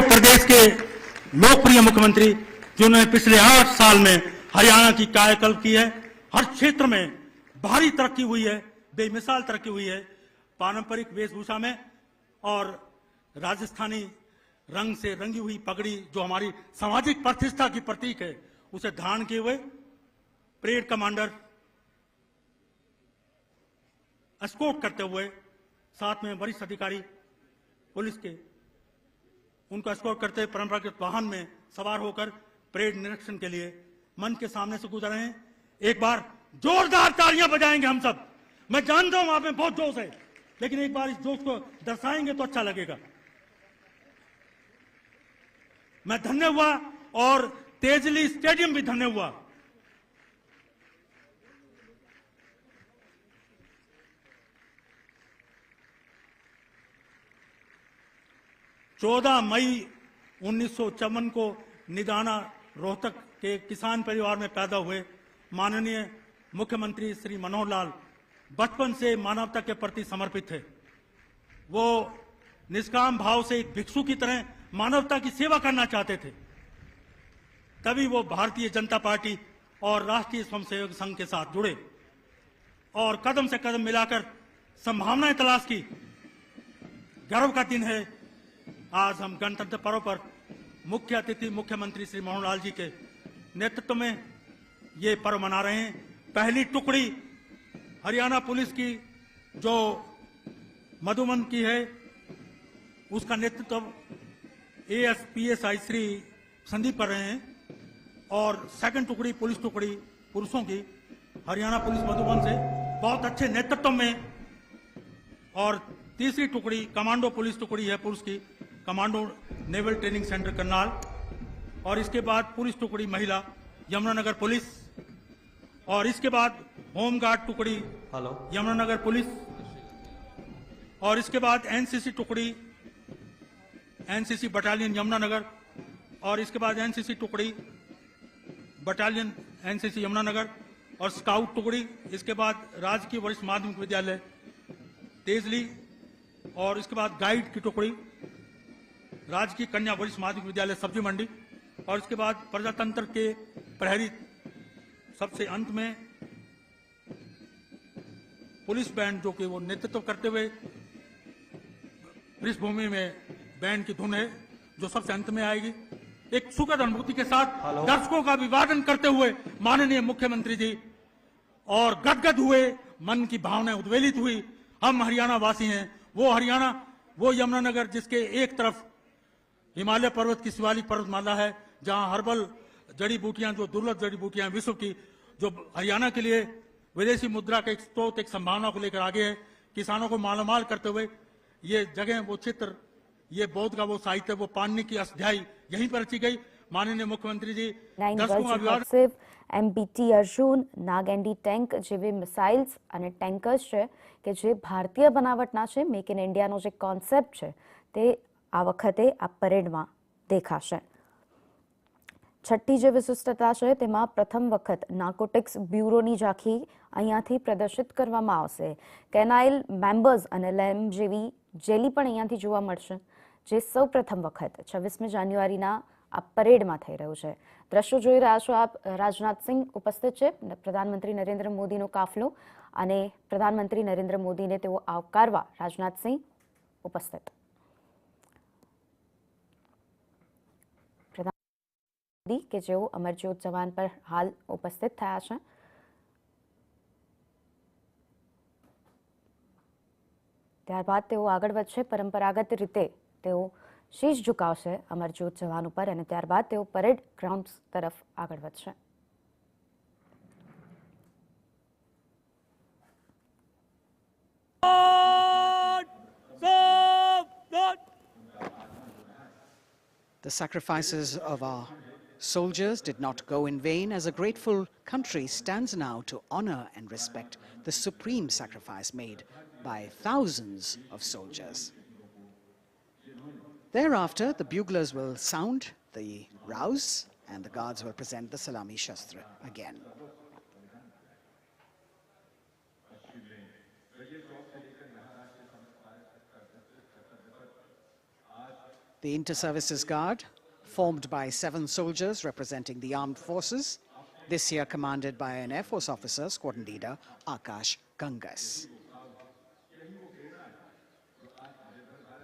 प्रदेश के लोकप्रिय मुख्यमंत्री जिन्होंने पिछले 8 साल में हरियाणा की कायाकल्प की है। हर क्षेत्र में भारी तरक्की हुई है, बेमिसाल तरक्की हुई है। पारंपरिक वेशभूषा में और राजस्थानी रंग से रंगी हुई पगड़ी जो हमारी सामाजिक प्रतिष्ठा की प्रतीक है, उसे धारण किए हुए परेड कमांडर एस्कॉर्ट करते हुए, साथ में वरिष्ठ अधिकारी पुलिस के उनको एस्कॉर्ट करते हुए परंपरागत वाहन में सवार होकर परेड निरीक्षण के लिए मंच के सामने से गुजर रहे हैं। एक बार जोरदार तालियां बजाएंगे हम सब। मैं जानता हूं आप में बहुत जोश है, लेकिन एक बार इस जोश को दर्शाएंगे तो अच्छा लगेगा। मैं धन्य हुआ और तेजली स्टेडियम भी धन्य हुआ। चौदह मई 1954 को निदाना रोहतक के किसान परिवार में पैदा हुए माननीय मुख्यमंत्री श्री मनोहर लाल बचपन से मानवता के प्रति समर्पित थे। वो निष्काम भाव से एक भिक्षु की तरह मानवता की सेवा करना चाहते थे। तभी वो भारतीय जनता पार्टी और राष्ट्रीय स्वयंसेवक संघ के साथ जुड़े और कदम से कदम मिलाकर संभावनाएं तलाश की। गर्व का दिन है आज हम गणतंत्र पर्व पर मुख्य अतिथि मुख्यमंत्री श्री मनोहर लाल जी के नेतृत्व में ये पर्व मना रहे हैं। पहली टुकड़ी हरियाणा पुलिस की जो मधुबन की है, उसका नेतृत्व ASPSI श्री संदीप कर रहे हैं और सेकंड टुकड़ी पुलिस टुकड़ी पुरुषों की हरियाणा पुलिस मधुबन से बहुत अच्छे नेतृत्व में, और तीसरी टुकड़ी कमांडो पुलिस टुकड़ी है पुरुष की, commando naval training centre Karnal, और इसके बाद पुलिस टुकड़ी महिला यमुनानगर पुलिस, और इसके बाद होमगार्ड टुकड़ी यमुनानगर पुलिस, और इसके बाद NCC टुकड़ी NCC बटालियन यमुनानगर, और इसके बाद NCC टुकड़ी बटालियन NCC यमुनानगर, और स्काउट टुकड़ी, इसके बाद राजकीय वरिष्ठ माध्यमिक विद्यालय तेजली, और इसके बाद गाइड की टुकड़ी राजकीय कन्या वरिष्ठ माध्यमिक विद्यालय सब्जी मंडी, और इसके बाद प्रजातंत्र के प्रहरी, सबसे अंत में पुलिस बैंड जो कि वो नेतृत्व करते हुए पृष्ठभूमि में बैंड की धुन है जो सबसे अंत में आएगी। एक सुखद अनुभूति के साथ दर्शकों का अभिवादन करते हुए माननीय मुख्यमंत्री जी और गदगद हुए, मन की भावनाएं उद्वेलित हुई। हम हरियाणा वासी हैं, वो हरियाणा, वो यमुनानगर जिसके एक तरफ हिमालय पर्वत की शिवालिक पर्वतमाला है, जहां हर्बल जड़ी बूटियां, जो दुर्लभ जड़ी बूटियां विश्व की, जो हरियाणा के लिए विदेशी मुद्रा का एक स्रोत, एक संभावना को लेकर आगे है। किसानों को मालामाल करते हुए ये जगह, वो चित्र, ये बौद्ध का वो साहित्य, वो पाणिनि की अष्टध्यायी यहीं पर रची गई। माननीय मुख्यमंत्री जी MBT अर्जुन, नाग एंडी ટેન્ક જેવી મિસાઇલ્સ અને ટેન્કર્સ છે કે જે ભારતીય બનાવટના છે, મેક ઇન ઇન્ડિયાનો જે કોન્સેપ્ટ છે તે આ વખતે આ પરેડમાં દેખાશે। છઠ્ઠી જે વિશિષ્ટતા છે તેમાં પ્રથમ વખત નાર્કોટિક્સ બ્યુરોની ઝાંખી અહીંયાથી પ્રદર્શિત કરવામાં આવશે। કેનાઇલ મેમ્બર્સ અને લેમ્બ જેવી જેલી પણ અહીંયાથી જોવા મળશે, જે સૌ પ્રથમ વખત 26મી જાન્યુઆરીના આ પરેડમાં થઈ રહ્યું છે। દ્રશ્યો જોઈ રહ્યા છો આપ, રાજનાથ સિંહ ઉપસ્થિત છે, પ્રધાનમંત્રી નરેન્દ્ર મોદીનો કાફલો, અને પ્રધાનમંત્રી નરેન્દ્ર મોદીને તેઓ આવકારવા રાજનાથ સિંહ ઉપસ્થિત। પ્રધાનમંત્રી કે જેઓ અમરજ્યોત જવાન પર હાલ ઉપસ્થિત થયા છે। ત્યારબાદ તેઓ આગળ વધશે, પરંપરાગત રીતે તેઓ शीश झुकावशे अमरज्योत जवान पर, અને ત્યારબાદ તેઓ પરેડ ગ્રાઉન્ડ્સ તરફ આગળ વધશે। The sacrifices of our soldiers did not go in vain, as a grateful country stands now to honor and respect the supreme sacrifice made by thousands of soldiers. Thereafter, the buglers will sound the rouse and the guards will present the Salami Shastra again. The Inter-Services Guard, formed by 7 soldiers representing the armed forces, this year commanded by an Air Force officer, squadron leader Akash Gangas.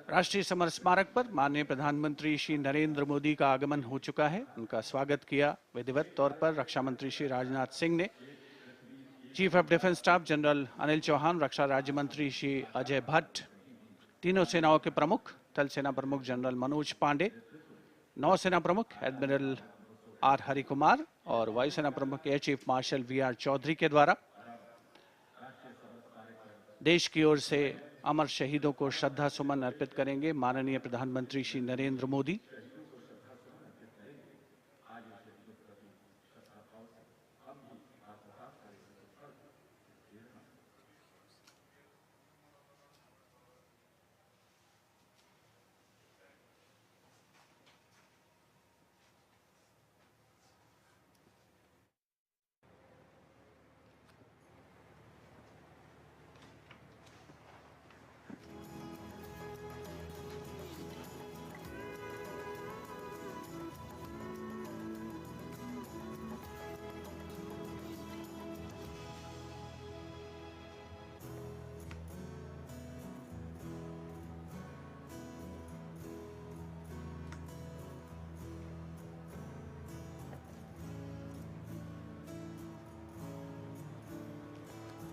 राष्ट्रीय summer स्मारक पर माननीय प्रधानमंत्री श्री नरेंद्र मोदी का आगमन हो चुका है। उनका स्वागत किया विधिवत तौर पर रक्षा मंत्री श्री राजनाथ सिंह ने। Chief of defence staff general Anil Chauhan, रक्षा राज्य मंत्री श्री अजय भट्ट, तीनों सेनाओं के प्रमुख, थल सेना प्रमुख जनरल मनोज पांडे, नौसेना प्रमुख एडमिरल आर हरिकुमार और वायुसेना प्रमुख air chief marshal V R. Chaudhary के द्वारा देश की ओर से अमर शहीदों को श्रद्धा सुमन अर्पित करेंगे माननीय प्रधानमंत्री श्री नरेंद्र मोदी।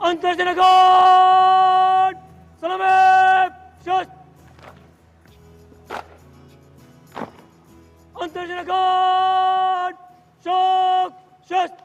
अंतर्जनगण सलामी शस्त्र अंतर्जनगण शोक शस्त्र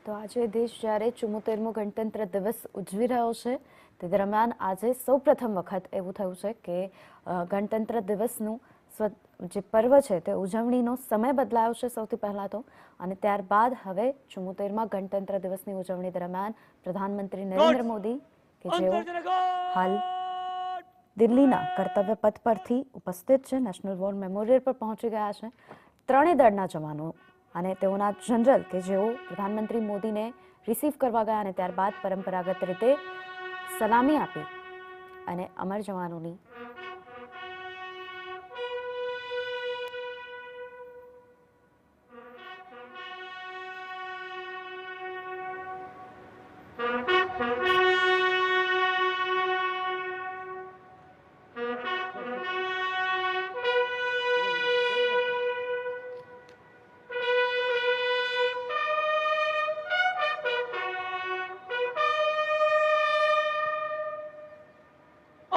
તો આજે દેશ જ્યારે 74મો ગણતંત્ર દિવસ ઉજવી રહ્યો છે તે દરમિયાન આજે સૌપ્રથમ વખત એવું થયું છે કે ગણતંત્ર દિવસનું જે પર્વ છે તે ઉજવણીનો સમય બદલાયો છે સૌથી પહેલાં તો, અને ત્યારબાદ હવે 74મા ગણતંત્ર દિવસની ઉજવણી દરમિયાન પ્રધાનમંત્રી નરેન્દ્ર મોદી કે જેઓ હાલ દિલ્હીના કર્તવ્ય પથ પરથી ઉપસ્થિત છે, નેશનલ વોર મેમોરિયલ પર પહોંચી ગયા છે. ત્રણેય દળના જવાનો અને તેઓના જનરલ કે જેઓ પ્રધાનમંત્રી મોદીને રિસીવ કરવા ગયા અને ત્યારબાદ પરંપરાગત રીતે સલામી આપી અને અમર જવાનોની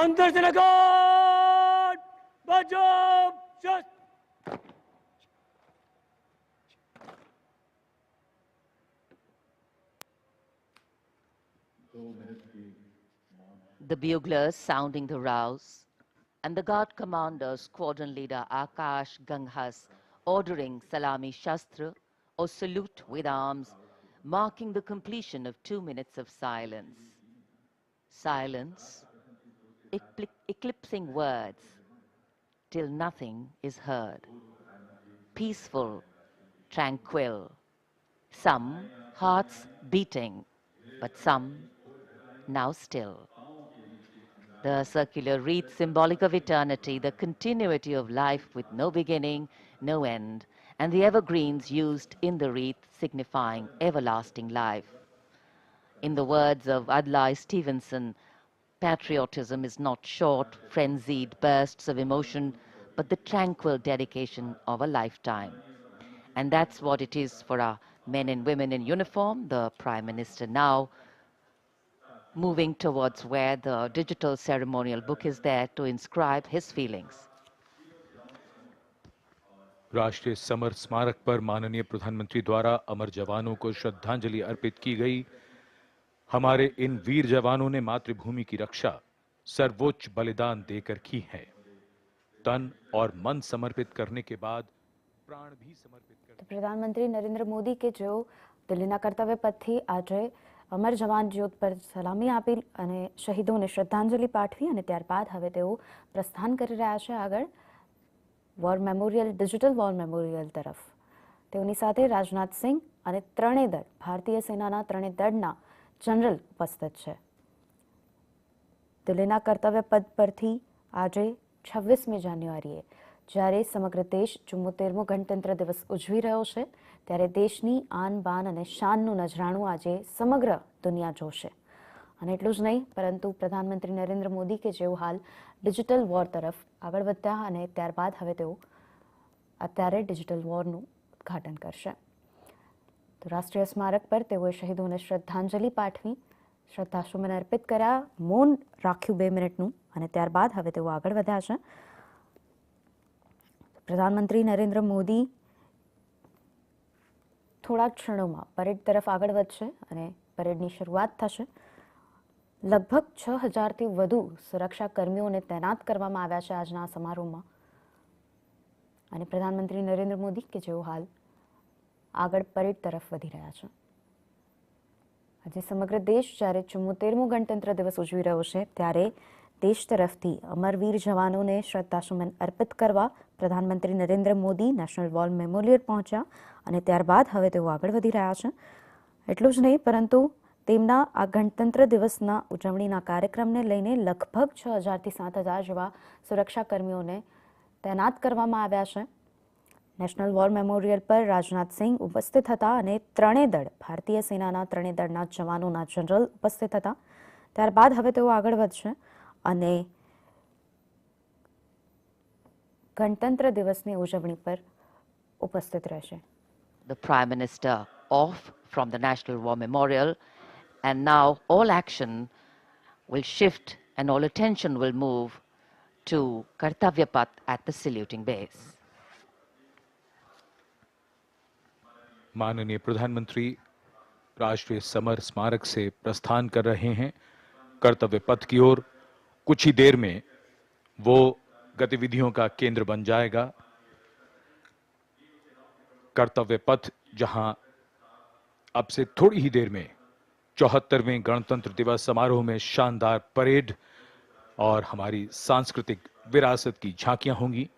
અંતરસેનાઘાટ બચાવ શસ્ત્ર. The buglers sounding the rouse, and the guard commander, squadron leader Akash Ganghas, ordering Salami Shastra or salute with arms, marking the completion of 2 minutes of silence. Silence, eclipsing words, till nothing is heard. Peaceful, tranquil, some hearts beating, but some now still. The circular wreath symbolic of eternity, the continuity of life with no beginning, no end, and the evergreens used in the wreath signifying everlasting life. In the words of Adlai Stevenson, patriotism is not short, frenzied bursts of emotion, but the tranquil dedication of a lifetime. And that's what it is for our men and women in uniform. The Prime Minister now moving towards where the digital ceremonial book is there to inscribe his feelings. राष्ट्रीय summer स्मारक पर माननीय प्रधानमंत्री द्वारा अमर जवानों को श्रद्धांजलि अर्पित की गई. हमारे इन वीर जवानों ने मातृभूमि की रक्षा सर्वोच्च बलिदान देकर की है. तन और मन समर्पित करने के बाद प्राण भी समर्पित कर. પ્રધાનમંત્રી નરેન્દ્ર મોદી કે જેઓ દિલ્હીના કર્તવ્ય પથથી આજે અમર જવાન જ્યોત પર સલામી આપી અને શહીદોને શ્રદ્ધાંજલિ પાઠવી અને ત્યારબાદ હવે તેઓ પ્રસ્થાન કરી રહ્યા છે આગળ war memorial, digital war memorial તરફ. તેઓની સાથે રાજનાથ સિંહ અને ત્રણેય દળ, ભારતીય સેનાના ત્રણેય દળના જનરલ ઉપસ્થિત છે. દિલ્હીના કર્તવ્ય પદ પરથી આજે 26મી જાન્યુઆરીએ જ્યારે સમગ્ર દેશ 74મો ગણતંત્ર દિવસ ઉજવી રહ્યો છે ત્યારે દેશની આન બાન અને શાનનું નજરાણું આજે સમગ્ર દુનિયા જોશે. અને એટલું જ નહીં પરંતુ પ્રધાનમંત્રી નરેન્દ્ર મોદી કે જેઓ હાલ ડિજિટલ વોર તરફ આગળ વધ્યા અને ત્યારબાદ હવે તેઓ અત્યારે ડિજિટલ વોરનું ઉદ્ઘાટન કરશે. તો રાષ્ટ્રીય સ્મારક પર તેઓએ શહીદોને શ્રદ્ધાંજલિ પાઠવી, શ્રદ્ધાસુમન અર્પિત કર્યા, મૌન રાખ્યું 2 મિનિટનું અને ત્યારબાદ હવે તેઓ આગળ વધ્યા છે. પ્રધાનમંત્રી નરેન્દ્ર મોદી થોડા ક્ષણોમાં પરેડ તરફ આગળ વધશે અને પરેડની શરૂઆત થશે. લગભગ 6000થી વધુ સુરક્ષા કર્મીઓને તૈનાત કરવામાં આવ્યા છે આજના સમારોહમાં અને પ્રધાનમંત્રી નરેન્દ્ર મોદી કે જેઓ હાલ આગળ પરેડ તરફ વધી રહ્યા છે. આજે સમગ્ર દેશ જ્યારે 74મો ગણતંત્ર દિવસ ઉજવી રહ્યો છે ત્યારે દેશ તરફથી અમરવીર જવાનોને શ્રદ્ધાસુમન અર્પિત કરવા પ્રધાનમંત્રી Narendra Modi national war memorial પહોંચ્યા અને ત્યારબાદ હવે તેઓ આગળ વધી રહ્યા છે. એટલું જ નહીં પરંતુ તેમના આ ગણતંત્ર દિવસના ઉજવણીના કાર્યક્રમને લઈને લગભગ 6000થી 7000 જેવા સુરક્ષાકર્મીઓને તૈનાત કરવામાં આવ્યા છે. નેશનલ વોર મેમોરિયલ પર રાજનાથ સિંહ ઉપસ્થિત હતા અને ત્રણેય દળ, ભારતીય સેનાના ત્રણેય દળના જવાનોના જનરલ ઉપસ્થિત હતા. ત્યારબાદ હવે તેઓ આગળ વધશે અને ગણતંત્ર દિવસની ઉજવણી પર ઉપસ્થિત રહેશે. The Prime Minister off from the National War Memorial, and now all action will shift and all attention will move to Kartavya Path at the saluting base. माननीय प्रधानमंत्री राष्ट्रीय समर स्मारक से प्रस्थान कर रहे हैं कर्तव्य पथ की ओर। कुछ ही देर में वो गतिविधियों का केंद्र बन जाएगा। कर्तव्य पथ जहां अब से थोड़ी ही देर में 74वें गणतंत्र दिवस समारोह में शानदार परेड और हमारी सांस्कृतिक विरासत की झांकियां होंगी।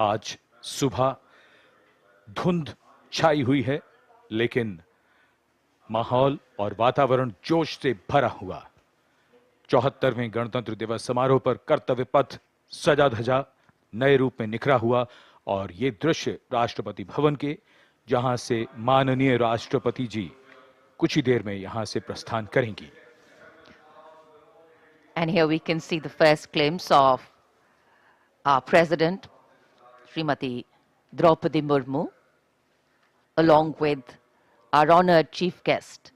आज सुबह धुंध छाई हुई है, लेकिन माहौल और वातावरण जोश से भरा हुआ। 74वें गणतंत्र दिवस समारोह पर कर्तव्य पथ सजा धजा नए रूप में निखरा हुआ और ये दृश्य राष्ट्रपति भवन के, जहां से माननीय राष्ट्रपति जी कुछ ही देर में यहां से प्रस्थान करेंगी। And here we can see the first glimpse of our President, Srimati Draupadi Murmu, along with our honored chief guest,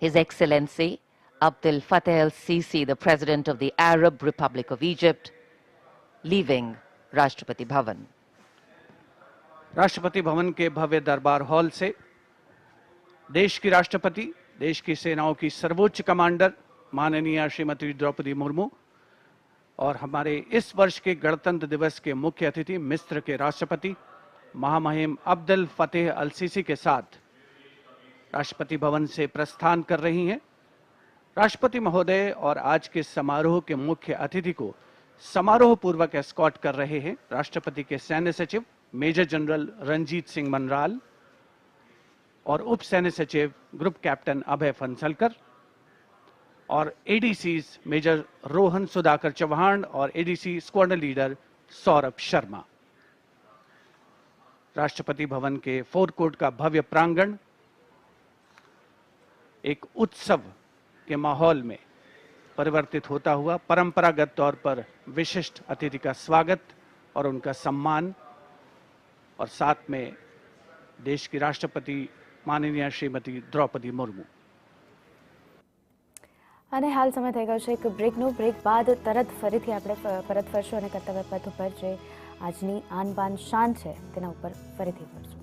His Excellency Abdel Fattah el-Sisi, the President of the Arab Republic of Egypt, leaving Rashtrapati Bhavan. Rashtrapati Bhavan के भव्य दरबार hall से देश की राष्ट्रपति, देश की सेनाओं की सर्वोच्च कमांडर माननीय श्रीमती द्रौपदी मुर्मू और हमारे इस वर्ष के गणतंत्र दिवस के मुख्य अतिथि मिस्र के राष्ट्रपति महामहिम अब्दुल फतेह अल सीसी के साथ राष्ट्रपति भवन से प्रस्थान कर रही हैं। राष्ट्रपति महोदय और आज के समारोह के मुख्य अतिथि को समारोह पूर्वक एस्कॉर्ट कर रहे हैं राष्ट्रपति के सैन्य सचिव मेजर जनरल रंजीत सिंह मनराल और उप सैन्य सचिव ग्रुप कैप्टन अभय फंसलकर और एडीसी मेजर रोहन सुधाकर चौहान और ADC squadron leader Saurabh Sharma. Rashtrapati Bhavan के फोर कोर्ट का भव्य प्रांगण एक उत्सव के माहौल में परिवर्तित होता हुआ परंपरागत तौर पर विशिष्ट अतिथि का स्वागत और उनका सम्मान और साथ में देश की राष्ट्रपति माननीय श्रीमती द्रौपदी मुर्मू। અને હાલ સમય થઈ ગયો છે એક બ્રેકનો। બ્રેક બાદ તરત ફરીથી આપણે પરત ફરશું અને કર્તવ્ય પથ ઉપર જે આજની આન બાન શાન છે તેના ઉપર ફરીથી ફરશું।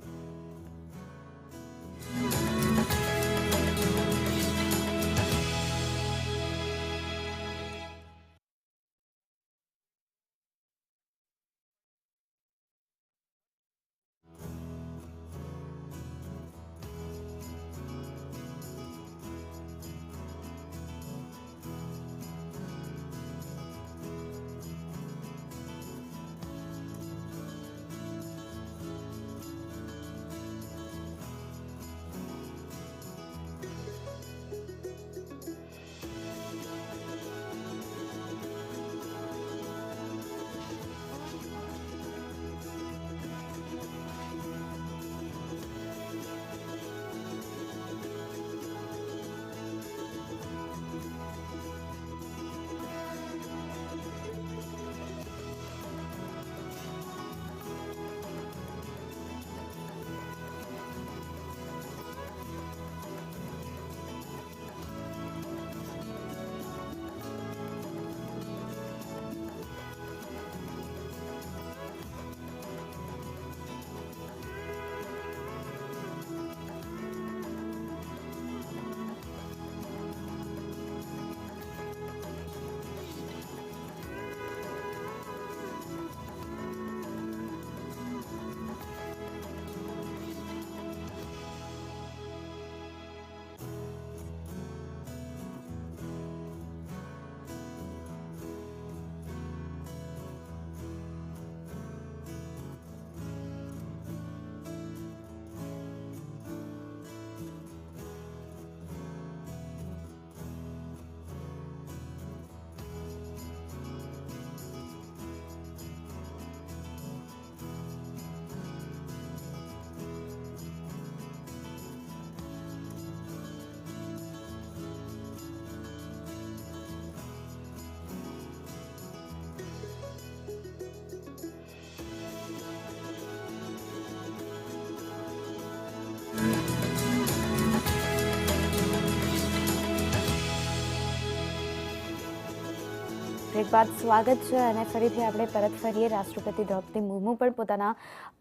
બ્રેક બાદ સ્વાગત છે અને ફરીથી આપણે પરત ફરીએ. રાષ્ટ્રપતિ દ્રૌપદી મુર્મુ પણ પોતાના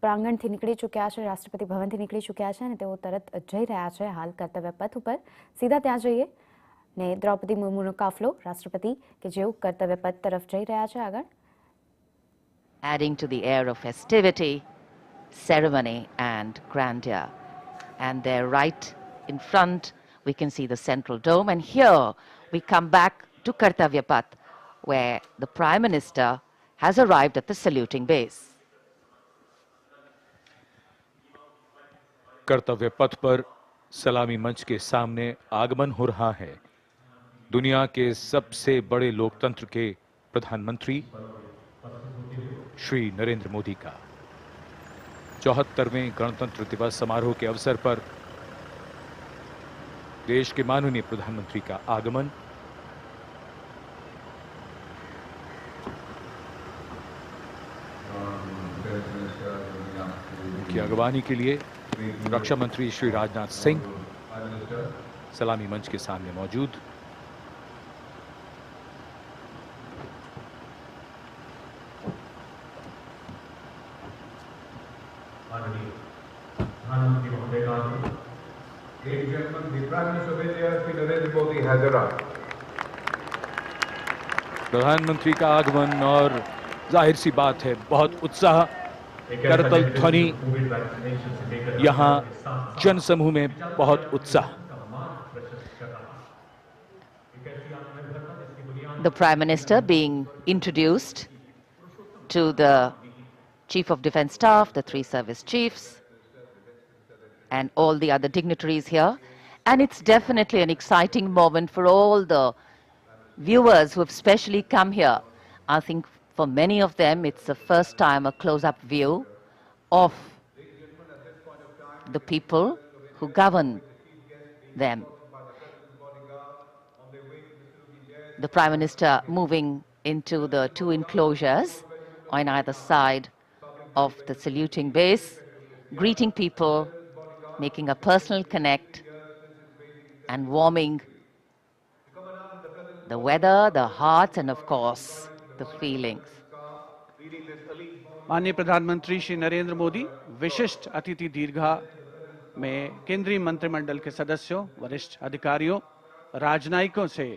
પ્રાંગણથી નીકળી ચૂક્યા છે, રાષ્ટ્રપતિ ભવનથી નીકળી ચૂક્યા છે અને તેઓ તરત જઈ રહ્યા છે હાલ કર્તવ્ય પથ ઉપર. સીધા ત્યાં જઈએ ને દ્રૌપદી મુર્મુનો કાફલો રાષ્ટ્રપતિ કે જેઓ કર્તવ્ય પથ તરફ જઈ રહ્યા છે આગળ. Adding to the air of festivity, ceremony and grandeur. And there right in front we can see the central dome, and here we come back to Kartavya Path, where the Prime Minister has arrived at the saluting base. कर्तव्य पथ पर सलामी मंच के सामने आगमन हो रहा है दुनिया के सबसे बड़े लोकतंत्र के प्रधानमंत्री श्री नरेंद्र मोदी का 74वें गणतंत्र दिवस समारोह के अवसर पर देश के माननीय प्रधानमंत्री का आगमन. उनकी अगवानी के लिए रक्षा मंत्री श्री राजनाथ सिंह सलामी मंच के सामने मौजूद. प्रधानमंत्री महोदय का Ladies and gentlemen, the Prime Minister of India, Shri Narendra Modi, has arrived. प्रधानमंत्री का आगमन और जाहिर सी बात है बहुत उत्साह, करतल ध्वनि, यहाँ जनसमूह में बहुत उत्साह. The Prime Minister being introduced to the Chief of Defence Staff, the 3 service chiefs, and all the other dignitaries here. And it's definitely an exciting moment for all the viewers who have specially come here. I think for many of them, it's the first time a close-up view of the people who govern them. The Prime Minister moving into the 2 enclosures on either side of the saluting base, greeting people, making a personal connect and warming the weather, the hearts, and of course, the feelings. माननीय प्रधानमंत्री श्री नरेंद्र मोदी विशिष्ट अतिथि दीर्घा में केंद्रीय मंत्रिमंडल के सदस्यों, वरिष्ठ अधिकारियों, राजनयिकों से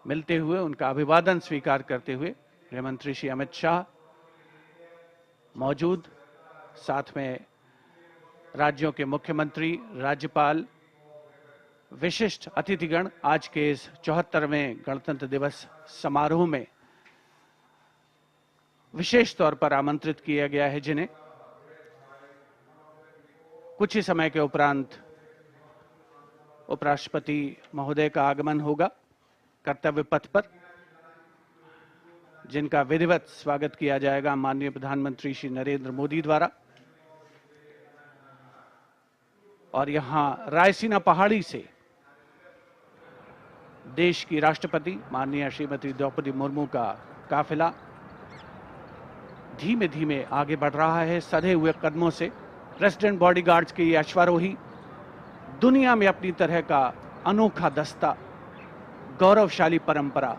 मिलते हुए उनका अभिवादन स्वीकार करते हुए गृह मंत्री श्री अमित शाह मौजूद, साथ में राज्यों के मुख्यमंत्री, राज्यपाल, विशिष्ट अतिथिगण आज के इस 74वें गणतंत्र दिवस समारोह में विशेष तौर पर आमंत्रित किया गया है, जिन्हें कुछ ही समय के उपरांत उपराष्ट्रपति महोदय का आगमन होगा कर्तव्य पथ पर, जिनका विधिवत स्वागत किया जाएगा माननीय प्रधानमंत्री श्री नरेंद्र मोदी द्वारा. और यहां रायसीना पहाड़ी से देश की राष्ट्रपति माननीय श्रीमती द्रौपदी मुर्मू का काफिला धीमे धीमे आगे बढ़ रहा है सधे हुए कदमों से. प्रेसिडेंट बॉडीगार्ड्स के ये अश्वारोही दुनिया में अपनी तरह का अनोखा दस्ता, गौरवशाली परंपरा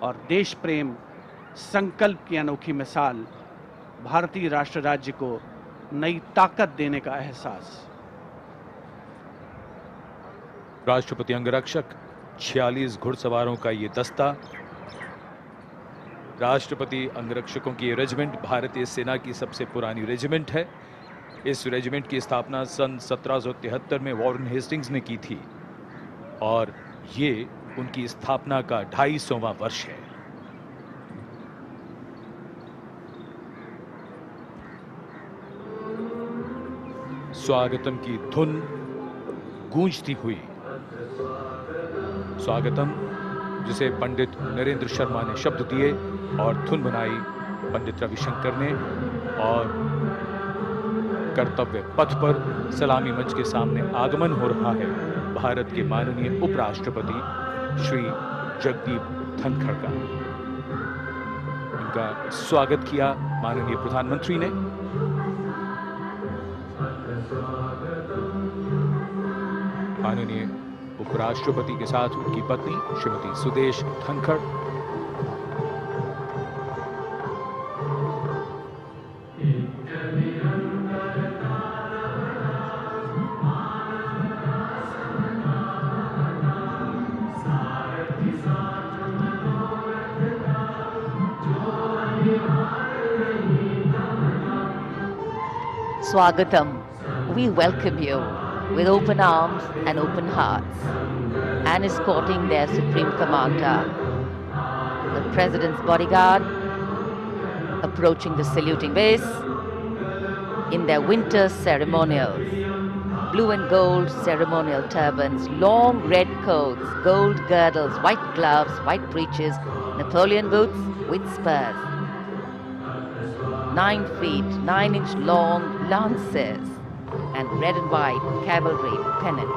और देश प्रेम संकल्प की अनोखी मिसाल, भारतीय राष्ट्र राज्य को नई ताकत देने का एहसास. राष्ट्रपति अंगरक्षक 46 घुड़सवारों का ये दस्ता. राष्ट्रपति अंगरक्षकों की ये रेजिमेंट भारतीय सेना की सबसे पुरानी रेजिमेंट है. इस रेजिमेंट की स्थापना सन 1773 में वॉरेन हेस्टिंग्स ने की थी और ये उनकी स्थापना का 250वां वर्ष है. स्वागतम की धुन गूंजती हुई. स्वागतम जिसे पंडित नरेंद्र शर्मा ने शब्द दिए और धुन बनाई पंडित रविशंकर ने, और कर्तव्य पथ पर सलामी मंच के सामने आगमन हो रहा है भारत के माननीय उपराष्ट्रपति श्री जगदीप धनखड़ का. उनका स्वागत किया माननीय प्रधानमंत्री ने. माननीय उपराष्ट्रपति के साथ उनकी पत्नी Shrimati Sudesh Dhankhar, Swagatam. We welcome you with open arms and open hearts, and escorting their Supreme Commander, the President's bodyguard, approaching the saluting base in their winter ceremonials. Blue and gold ceremonial turbans, long red coats, gold girdles, white gloves, white breeches, Napoleon boots with spurs. 9 feet, 9-inch long lances, and red and white cavalry pennants.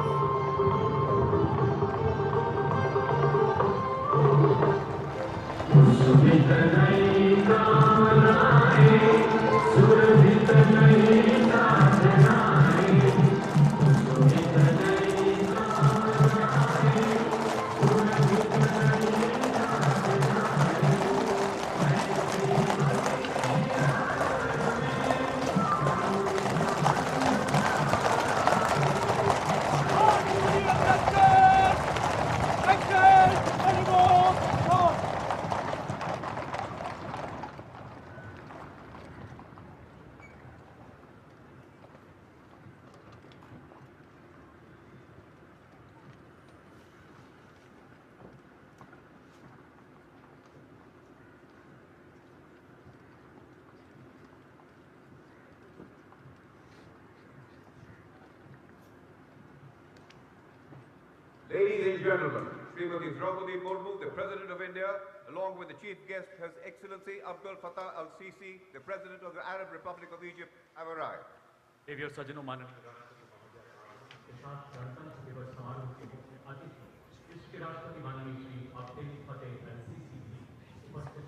Ladies and gentlemen, Srimati Draupadi Murmu, the President of India, along with the Chief Guest, His Excellency Abdul Fattah al-Sisi, the President of the Arab Republic of Egypt, have arrived. देवियों सज्जनों माननीय इसके राष्ट्रपति माननीय श्री अब्दुल फतेह अल-सीसी भी उपस्थित।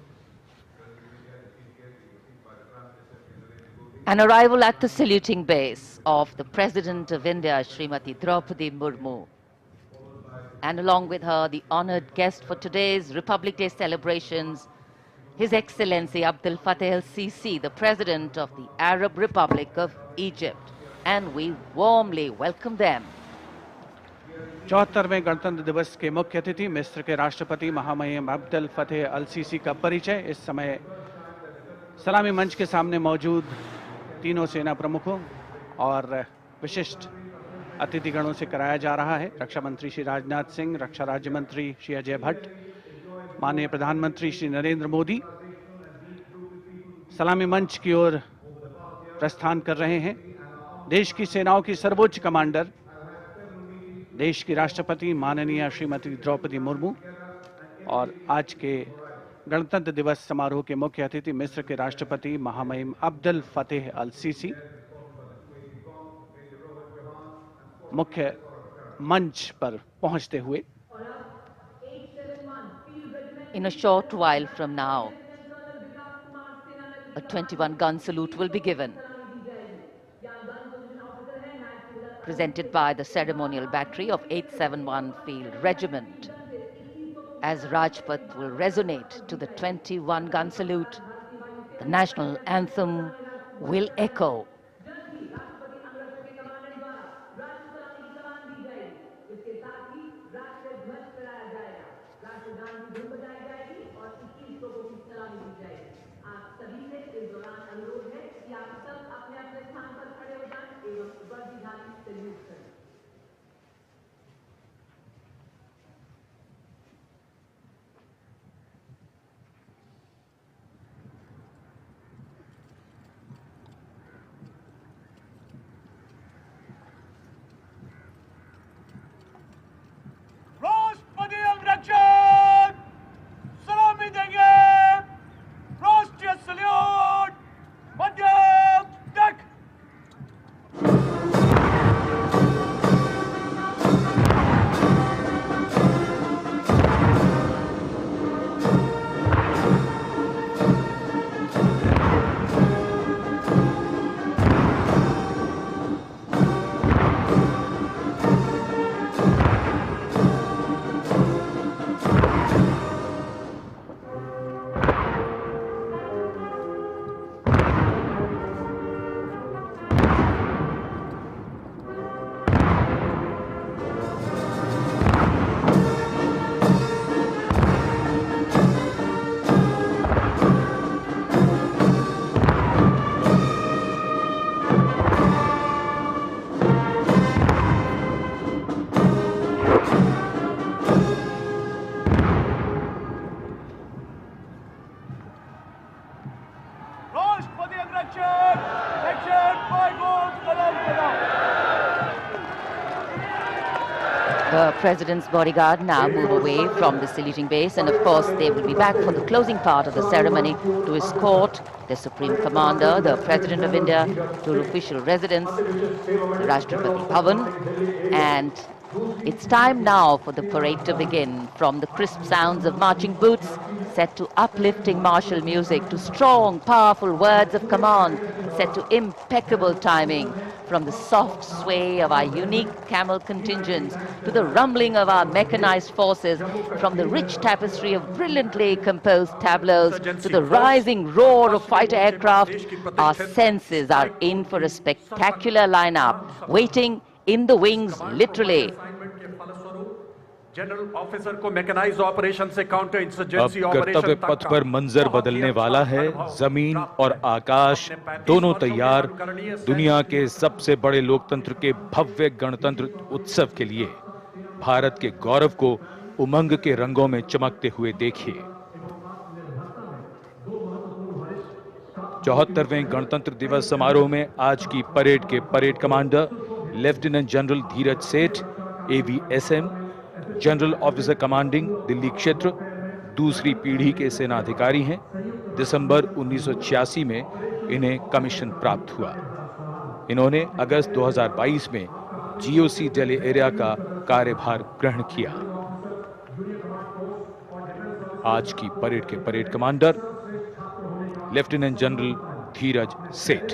An arrival at the saluting base of the President of India, Srimati Draupadi Murmu, and along with her, the honored guest for today's Republic Day celebrations, His Excellency Abdul Fattah al-Sisi, the President of the Arab Republic of Egypt, and we warmly welcome them. 74वें गणतंत्र दिवस के मुख्य अतिथि मिस्र के राष्ट्रपति महामहिम अब्दुल फतेह अल-सीसी का परिचय इस समय सलामी मंच के सामने मौजूद तीनों सेना प्रमुखों और विशिष्ट अतिथिगणों से कराया जा रहा है। रक्षा मंत्री श्री राजनाथ सिंह, रक्षा राज्य मंत्री श्री अजय भट्ट, माननीय प्रधानमंत्री श्री नरेंद्र मोदी सलामी मंच की ओर प्रस्थान कर रहे हैं। देश की सेनाओं की सर्वोच्च कमांडर, देश की राष्ट्रपति माननीय श्रीमती द्रौपदी मुर्मू और आज के गणतंत्र दिवस समारोह के मुख्य अतिथि मिस्र के राष्ट्रपति महामहिम अब्दुल फतेह अल-सीसी मुख्य मंच पर पहुंचते हुए In a short while from now, a 21-gun salute will be given, presented by the ceremonial battery of 871 Field Regiment. As Rajpath will resonate to the 21-gun salute, the national anthem will echo. President's bodyguard now move away from the saluting base, and of course they will be back for the closing part of the ceremony to escort the Supreme Commander, the President of India, to her official residence, the Rashtrapati Bhavan. And it's time now for the parade to begin. From the crisp sounds of marching boots set to uplifting martial music, to strong, powerful words of command, set to impeccable timing, from the soft sway of our unique camel contingents to the rumbling of our mechanized forces, from the rich tapestry of brilliantly composed tableaus to the rising roar of fighter aircraft, our senses are in for a spectacular lineup, waiting in the wings, literally. General officer को mechanised operation से counter insurgency अब कर्तव्य पथ पर मंजर बदलने वाला है। जमीन और आकाश दोनों तैयार दुनिया के सबसे बड़े लोकतंत्र के भव्य गणतंत्र उत्सव के लिए। भारत के गौरव को उमंग के रंगों में चमकते हुए देखिए। 74वें गणतंत्र दिवस समारोह में आज की परेड के परेड कमांडर लेफ्टिनेंट जनरल धीरज सेठ, AVSM, general officer commanding Delhi क्षेत्र, दूसरी पीढ़ी के सेना अधिकारी हैं। दिसंबर 1986 में इन्हें कमीशन प्राप्त हुआ। इन्होंने अगस्त 2022 में GOC दिल्ली एरिया का कार्यभार ग्रहण किया। आज की परेड के परेड कमांडर लेफ्टिनेंट जनरल धीरज सेठ।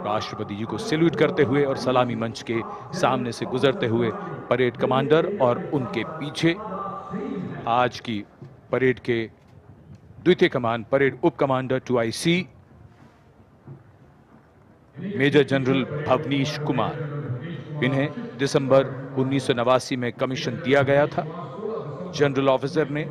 राष्ट्रपति जी को सैल्यूट करते हुए और सलामी मंच के सामने से गुजरते हुए परेड कमांडर और उनके पीछे आज की परेड के द्वितीय कमान परेड उप commander 2IC major general Bhavnish Kumar. इन्हें दिसंबर 1989 में कमीशन दिया गया था। जनरल ऑफिसर ने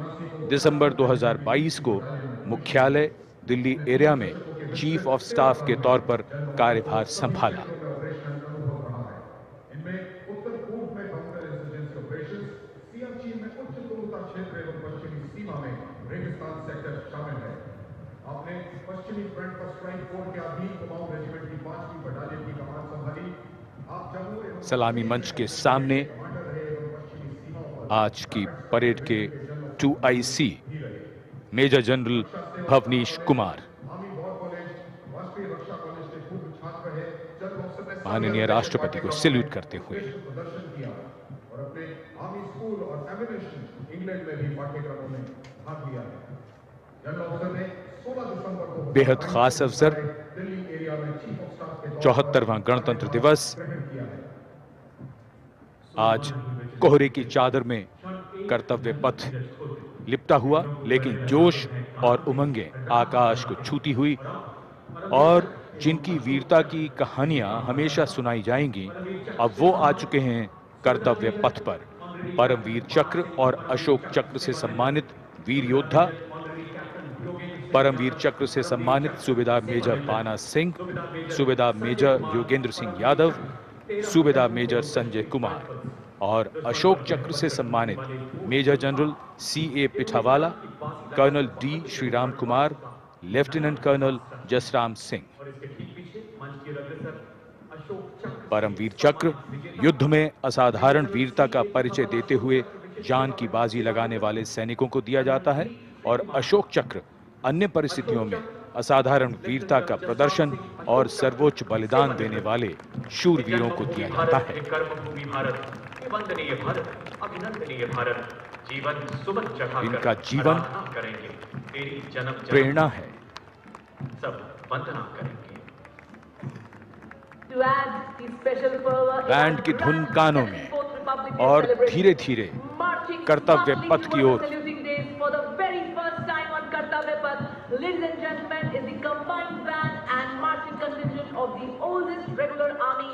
दिसंबर 2022 को मुख्यालय दिल्ली एरिया में चीफ ऑफ स्टाफ के तौर पर कार्यभार संभाला। सलामी मंच के सामने आज की परेड के 2IC major general Bhavnish Kumar माननीय राष्ट्रपति को सैल्यूट करते हुए। बेहद खास अवसर 74वां गणतंत्र दिवस। आज कोहरे की चादर में कर्तव्य पथ लिपटा हुआ, लेकिन जोश और उमंगें आकाश को छूती हुई और जिनकी वीरता की कहानियां हमेशा सुनाई जाएंगी, अब वो आ चुके हैं कर्तव्य पथ पर। परमवीर चक्र और अशोक चक्र से सम्मानित वीर योद्धा, परमवीर चक्र से सम्मानित सूबेदार मेजर पाना सिंह, सूबेदार मेजर योगेंद्र सिंह यादव, सूबेदार मेजर संजय कुमार और अशोक चक्र से सम्मानित major general CA Pithawala, colonel D Sriram Kumar, lieutenant colonel Jasram Singh. Paramvir Chakra युद्ध में असाधारण वीरता का परिचय देते हुए जान की बाजी लगाने वाले सैनिकों को दिया जाता है और अशोक चक्र अन्य परिस्थितियों में असाधारण वीरता का प्रदर्शन और सर्वोच्च बलिदान देने वाले शूरवीरों को दिया जाता है। इनका जीवन प्रेरणा है। बैंड की धुन कानों में और धीरे धीरे कर्तव्य पथ की ओर। Ladies and gentlemen, is the combined band and marching contingent of the oldest regular army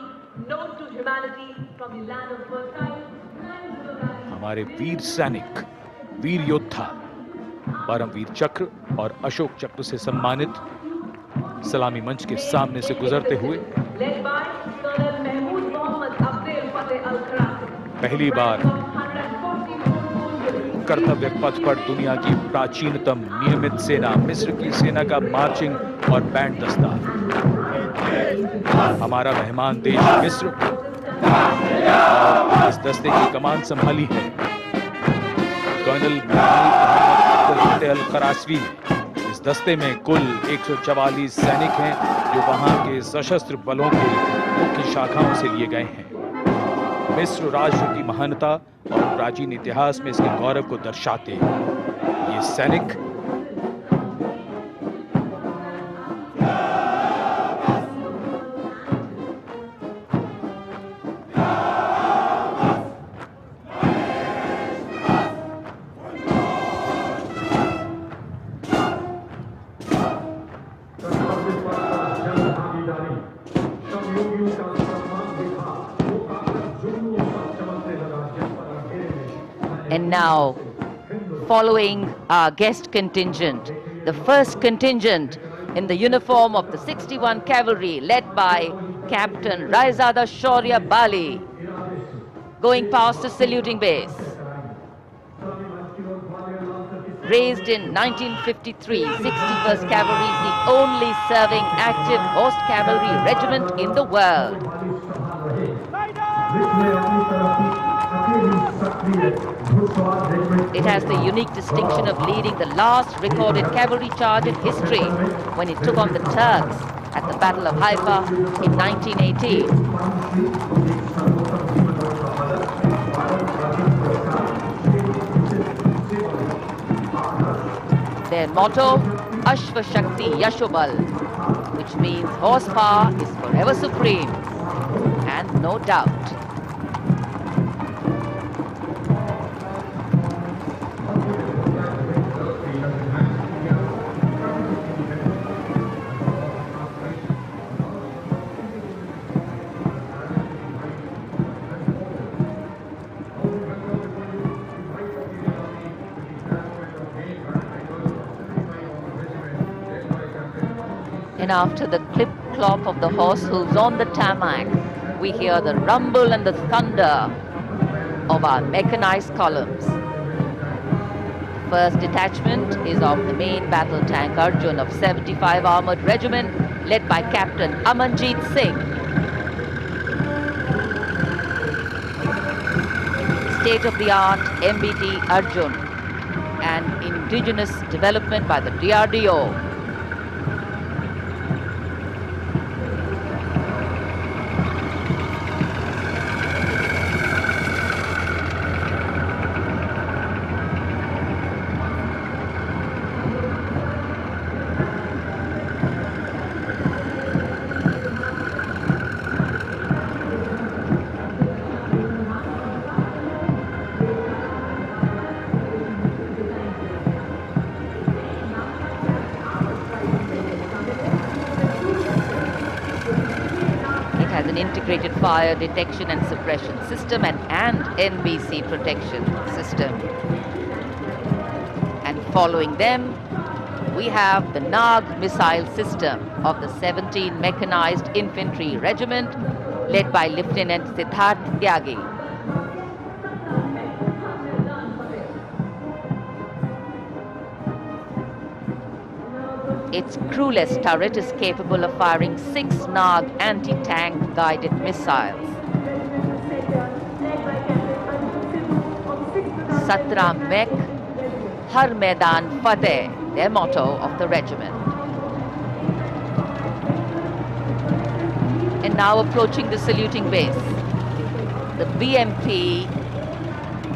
known to humanity from the land of Versailles. हमारे वीर सैनिक, वीर योद्धा परमवीर चक्र और अशोक चक्र से सम्मानित सलामी मंच के सामने से गुजरते हुए led by Colonel Mahmood Mohammad Abdel Fateh Al-Kharaki. पहली बार कर्तव्य पथ पर दुनिया की प्राचीनतम नियमित सेना मिस्र की सेना का मार्चिंग और बैंड दस्ता। हमारा मेहमान देश मिस्र और इस दस्ते की कमान संभाली है कर्नल अल करासवी ने। इस दस्ते में कुल 144 सैनिक हैं जो वहां के सशस्त्र बलों की मुख्य शाखाओं से लिए गए हैं। मिस्र राष्ट्र की महानता और प्राचीन इतिहास में इसके गौरव को दर्शाते ये सैनिक And now, following our guest contingent, the first contingent in the uniform of the 61 Cavalry led by Captain Raizada Shaurya Bali, going past the saluting base. Raised in 1953, 61st Cavalry is the only serving active horse cavalry regiment in the world. It has the unique distinction of leading the last recorded cavalry charge in history when it took on the Turks at the Battle of Haifa in 1918. Their motto, Ashva Shakti Yashobal, which means horsepower is forever supreme, and no doubt. And after the clip-clop of the horse hooves on the tarmac, we hear the rumble and the thunder of our mechanized columns. The first detachment is of the main battle tank Arjun of 75 Armoured Regiment, led by Captain Amanjeet Singh. State-of-the-art MBT Arjun, an indigenous development by the DRDO. Integrated fire detection and suppression system and NBC protection system. And following them, we have the Nag missile system of the 17 Mechanized Infantry Regiment, led by Lieutenant Siddharth Tyagi. Its crewless turret is capable of firing 6 Nag anti-tank guided missiles. Satra Mek, Har Maidan Fateh, their motto of the regiment. And now approaching the saluting base, the BMP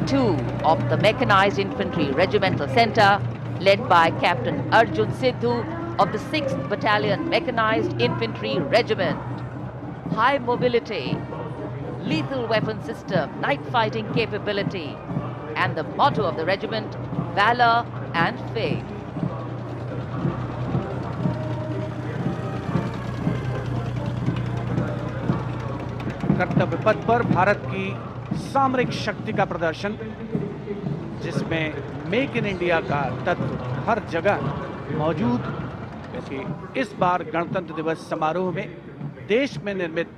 2 of the Mechanized Infantry Regimental Center, led by Captain Arjun Sidhu of the 6th Battalion Mechanized Infantry Regiment. High mobility, lethal weapon system, night fighting capability, and the motto of the regiment, valor and faith. कर्तव्य पथ पर भारत की सामरिक शक्ति का प्रदर्शन, जिसमें make in India का तत्व हर जगह मौजूद। जैसे इस बार गणतंत्र दिवस समारोह में देश में निर्मित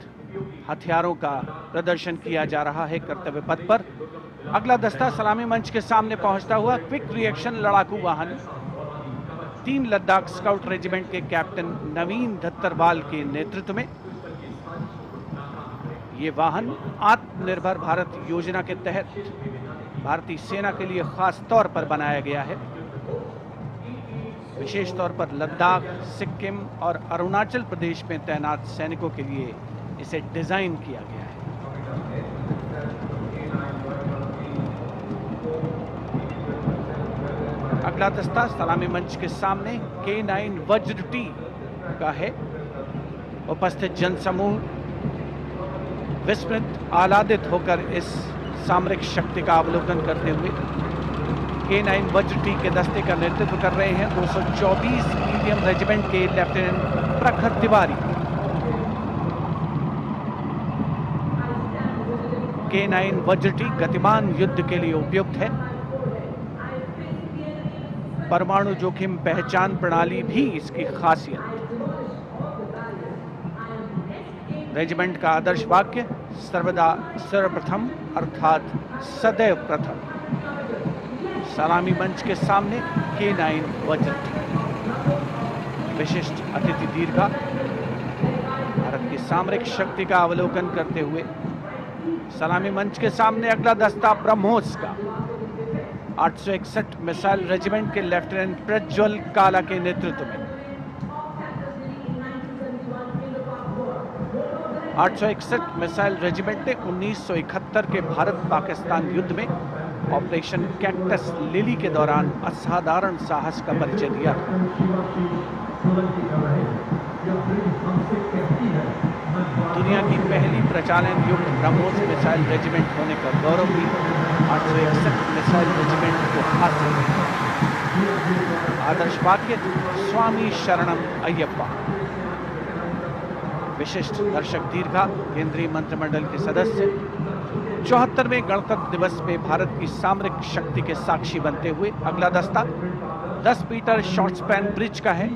हथियारों का प्रदर्शन किया जा रहा है कर्तव्य पथ पर। अगला दस्ता सलामी मंच के सामने पहुंचता हुआ क्विक रिएक्शन लड़ाकू वाहन 3 लद्दाख स्काउट रेजिमेंट के कैप्टन नवीन धत्तरवाल के नेतृत्व में। ये वाहन आत्मनिर्भर भारत योजना के तहत भारतीय सेना के लिए खास तौर पर बनाया गया है। विशेष तौर पर लद्दाख, सिक्किम और अरुणाचल प्रदेश में तैनात सैनिकों के लिए इसे डिजाइन किया गया है। अगला दस्ता सलामी मंच के सामने K9 वज्र टी का है। उपस्थित जनसमूह विस्मृत आह्लादित होकर इस सामरिक शक्ति का अवलोकन करते हुए K9 वज्र टी के दस्ते का नेतृत्व कर रहे हैं 224 मीडियम रेजिमेंट के लेफ्टिनेंट प्रखर तिवारी। K9 वज्र टी गतिमान युद्ध के लिए उपयुक्त है। परमाणु जोखिम पहचान प्रणाली भी इसकी खासियत। रेजिमेंट का आदर्श वाक्य सर्वदा सर्वप्रथम अर्थात सदैव प्रथम। सलामी मंच के सामने K9 वज्र टी। विशिष्ट अतिथि दीर्घा भारत की सामरिक शक्ति का अवलोकन करते हुए सलामी मंच के सामने अगला दस्ता ब्रह्मोस का 861 मिसाइल रेजिमेंट के लेफ्टिनेंट प्रज्वल काला के नेतृत्व में। 861 मिसाइल रेजिमेंट ने 1971 के भारत पाकिस्तान युद्ध में ऑपरेशन कैक्टस लिली के दौरान असाधारण साहस का परिचय दिया। दुनिया की पहली प्रचालन युक्त ब्रह्मोस मिसाइल रेजिमेंट होने का गौरव भी 861 मिसाइल रेजिमेंट को हासिल है। आदर्श वाक्य स्वामी शरणम अय्यप्पा। विशिष्ट दर्शक दीर्घा केंद्रीय मंत्रिमंडल के सदस्य 74वें गणतंत्र दिवस में भारत की सामरिक शक्ति के साक्षी बनते हुए। अगला दस्ता 10 मीटर शॉर्ट स्पैन ब्रिज का है।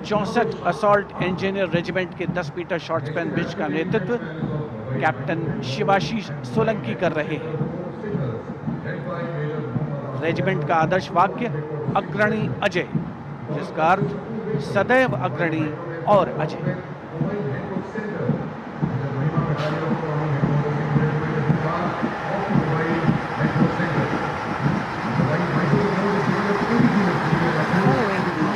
64 असॉल्ट इंजीनियर रेजिमेंट के 10 मीटर शॉर्ट स्पैन ब्रिज का नेतृत्व कैप्टन शिवाशीष सोलंकी कर रहे हैं। रेजिमेंट का आदर्श वाक्य अग्रणी अजय, जिसका अर्थ सदैव अग्रणी और Ajay.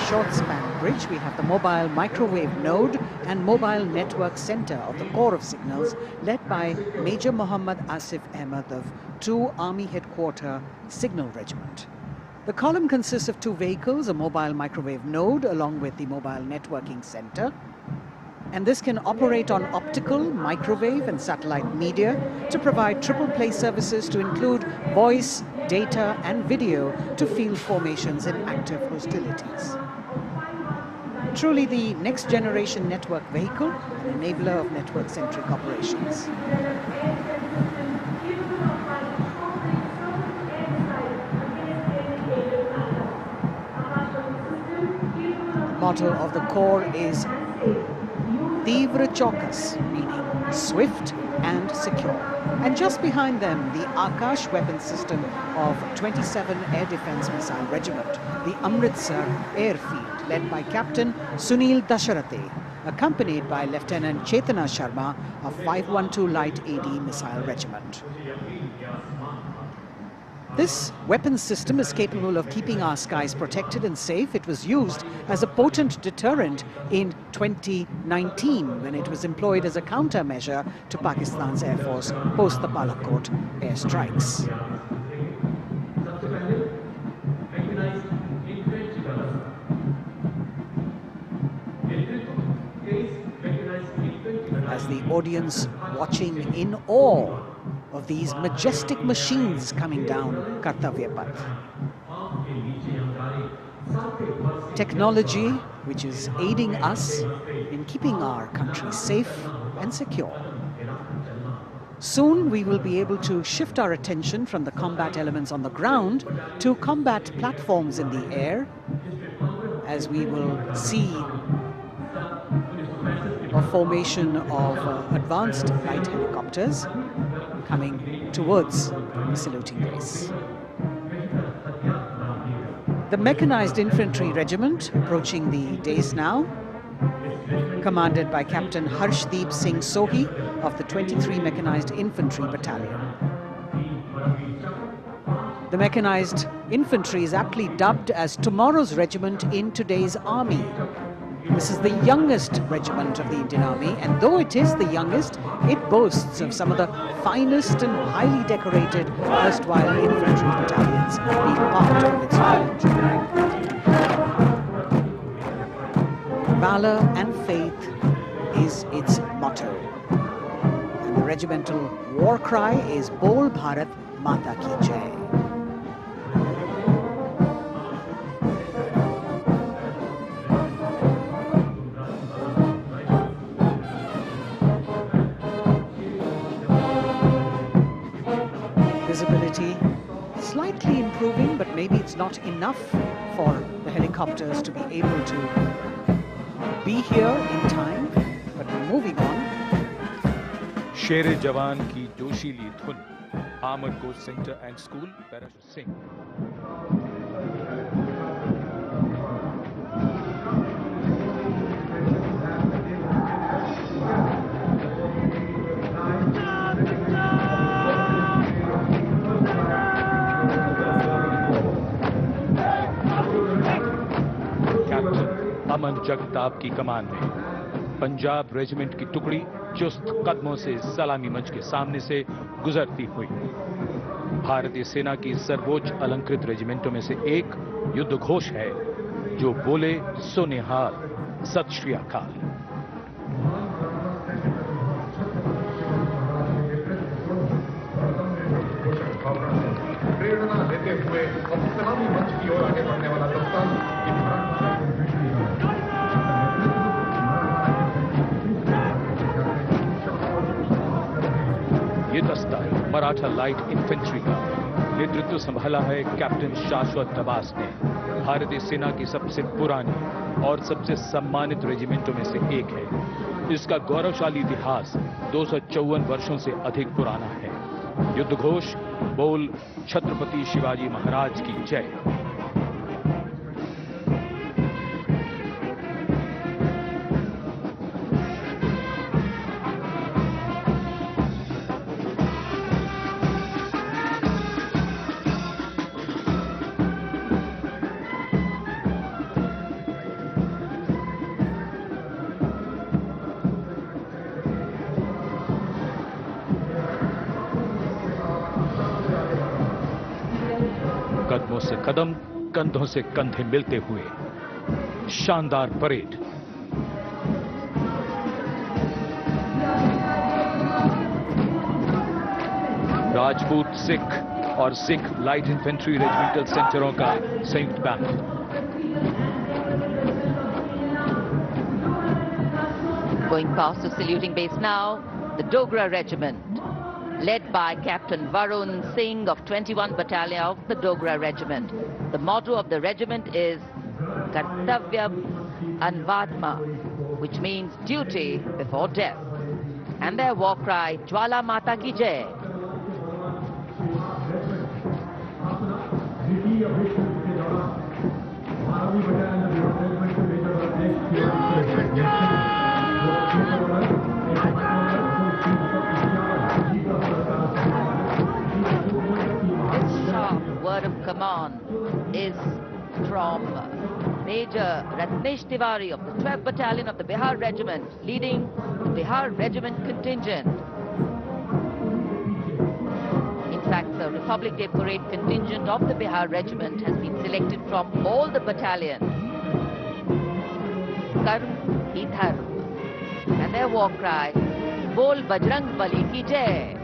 Short span bridge, we have the mobile microwave node and mobile network center of the Corps of Signals, led by Major Muhammad Asif Ahmed of 2 Army Headquarter Signal Regiment. The column consists of 2 vehicles, a mobile microwave node along with the mobile networking center. And this can operate on optical, microwave and satellite media to provide triple play services to include voice, data and video to field formations in active hostilities. Truly the next generation network vehicle, an enabler of network-centric operations. The motto of the Corps is Tivra Chaukas, meaning swift and secure. And just behind them, the Akash weapon system of 27 Air Defence Missile Regiment, the Amritsar Airfield, led by Captain Sunil Dasharathe, accompanied by Lieutenant Chetana Sharma of 512 Light AD Missile Regiment. This weapon system is capable of keeping our skies protected and safe. It was used as a potent deterrent in 2019 when it was employed as a countermeasure to Pakistan's Air Force post the Balakot airstrikes. As the audience watching in awe of these majestic machines coming down Kartavya Path. Technology which is aiding us in keeping our country safe and secure. Soon we will be able to shift our attention from the combat elements on the ground to combat platforms in the air, as we will see a formation of advanced light helicopters coming towards the saluting race. The Mechanized Infantry Regiment approaching the dais now, commanded by Captain Harshdeep Singh Sohi of the 23 Mechanized Infantry Battalion. The Mechanized Infantry is aptly dubbed as tomorrow's regiment in today's army. This is the youngest regiment of the Indian Army, and though it is the youngest, it boasts of some of the finest and highly decorated erstwhile infantry battalions being part of its regiment. Valor and faith is its motto. And the regimental war cry is Bol Bharat Mata Ki Jai. Visibility slightly improving, but maybe it's not enough for the helicopters to be able to be here in time, but moving on. शेरे जवान की जोशीली धुन, armoured corps centre and school parachute Singh. Aman Jagtap की कमान में Punjab regiment की टुकड़ी चुस्त कदमों से सलामी मंच के सामने से गुजरती हुई. भारतीय सेना की सर्वोच्च अलंकृत रेजिमेंटों में से एक युद्ध घोष है जो बोले सो निहाल, सत श्री अकाल. प्रेरणा देते हुए अब सलामी मंच की ओर आगे बढ़ने वाला दस्ता ये दस्ता मराठा लाइट इन्फेंट्री का नेतृत्व संभाला है कैप्टन शाश्वत दबास ने. भारतीय सेना की सबसे पुरानी और सबसे सम्मानित रेजिमेंटों में से एक है. इसका गौरवशाली इतिहास 254 वर्षों से अधिक पुराना है. युद्ध घोष बोल छत्रपति शिवाजी महाराज की जय. कदमों से कदम, कंधों से कंधे मिलते हुए शानदार परेड. राजपूत सिख और सिख लाइट इन्फेंट्री रेजिमेंटल सेंटरों का संयुक्त banner. Going past the saluting base now, the Dogra Regiment, led by Captain Varun Singh of 21 Battalion of the Dogra Regiment. The motto of the regiment is Kartavyam Anvatma, which means duty before death. And their war cry, Jwala Mata Ki Jai. Word of command is from Major Ratnesh Tiwari of the 12th Battalion of the Bihar Regiment, leading the Bihar Regiment contingent. In fact, the Republic Day Parade contingent of the Bihar Regiment has been selected from all the battalions. Karm Hi Dharm. And their war cry, Bol Bajrang Bali Ki Jai.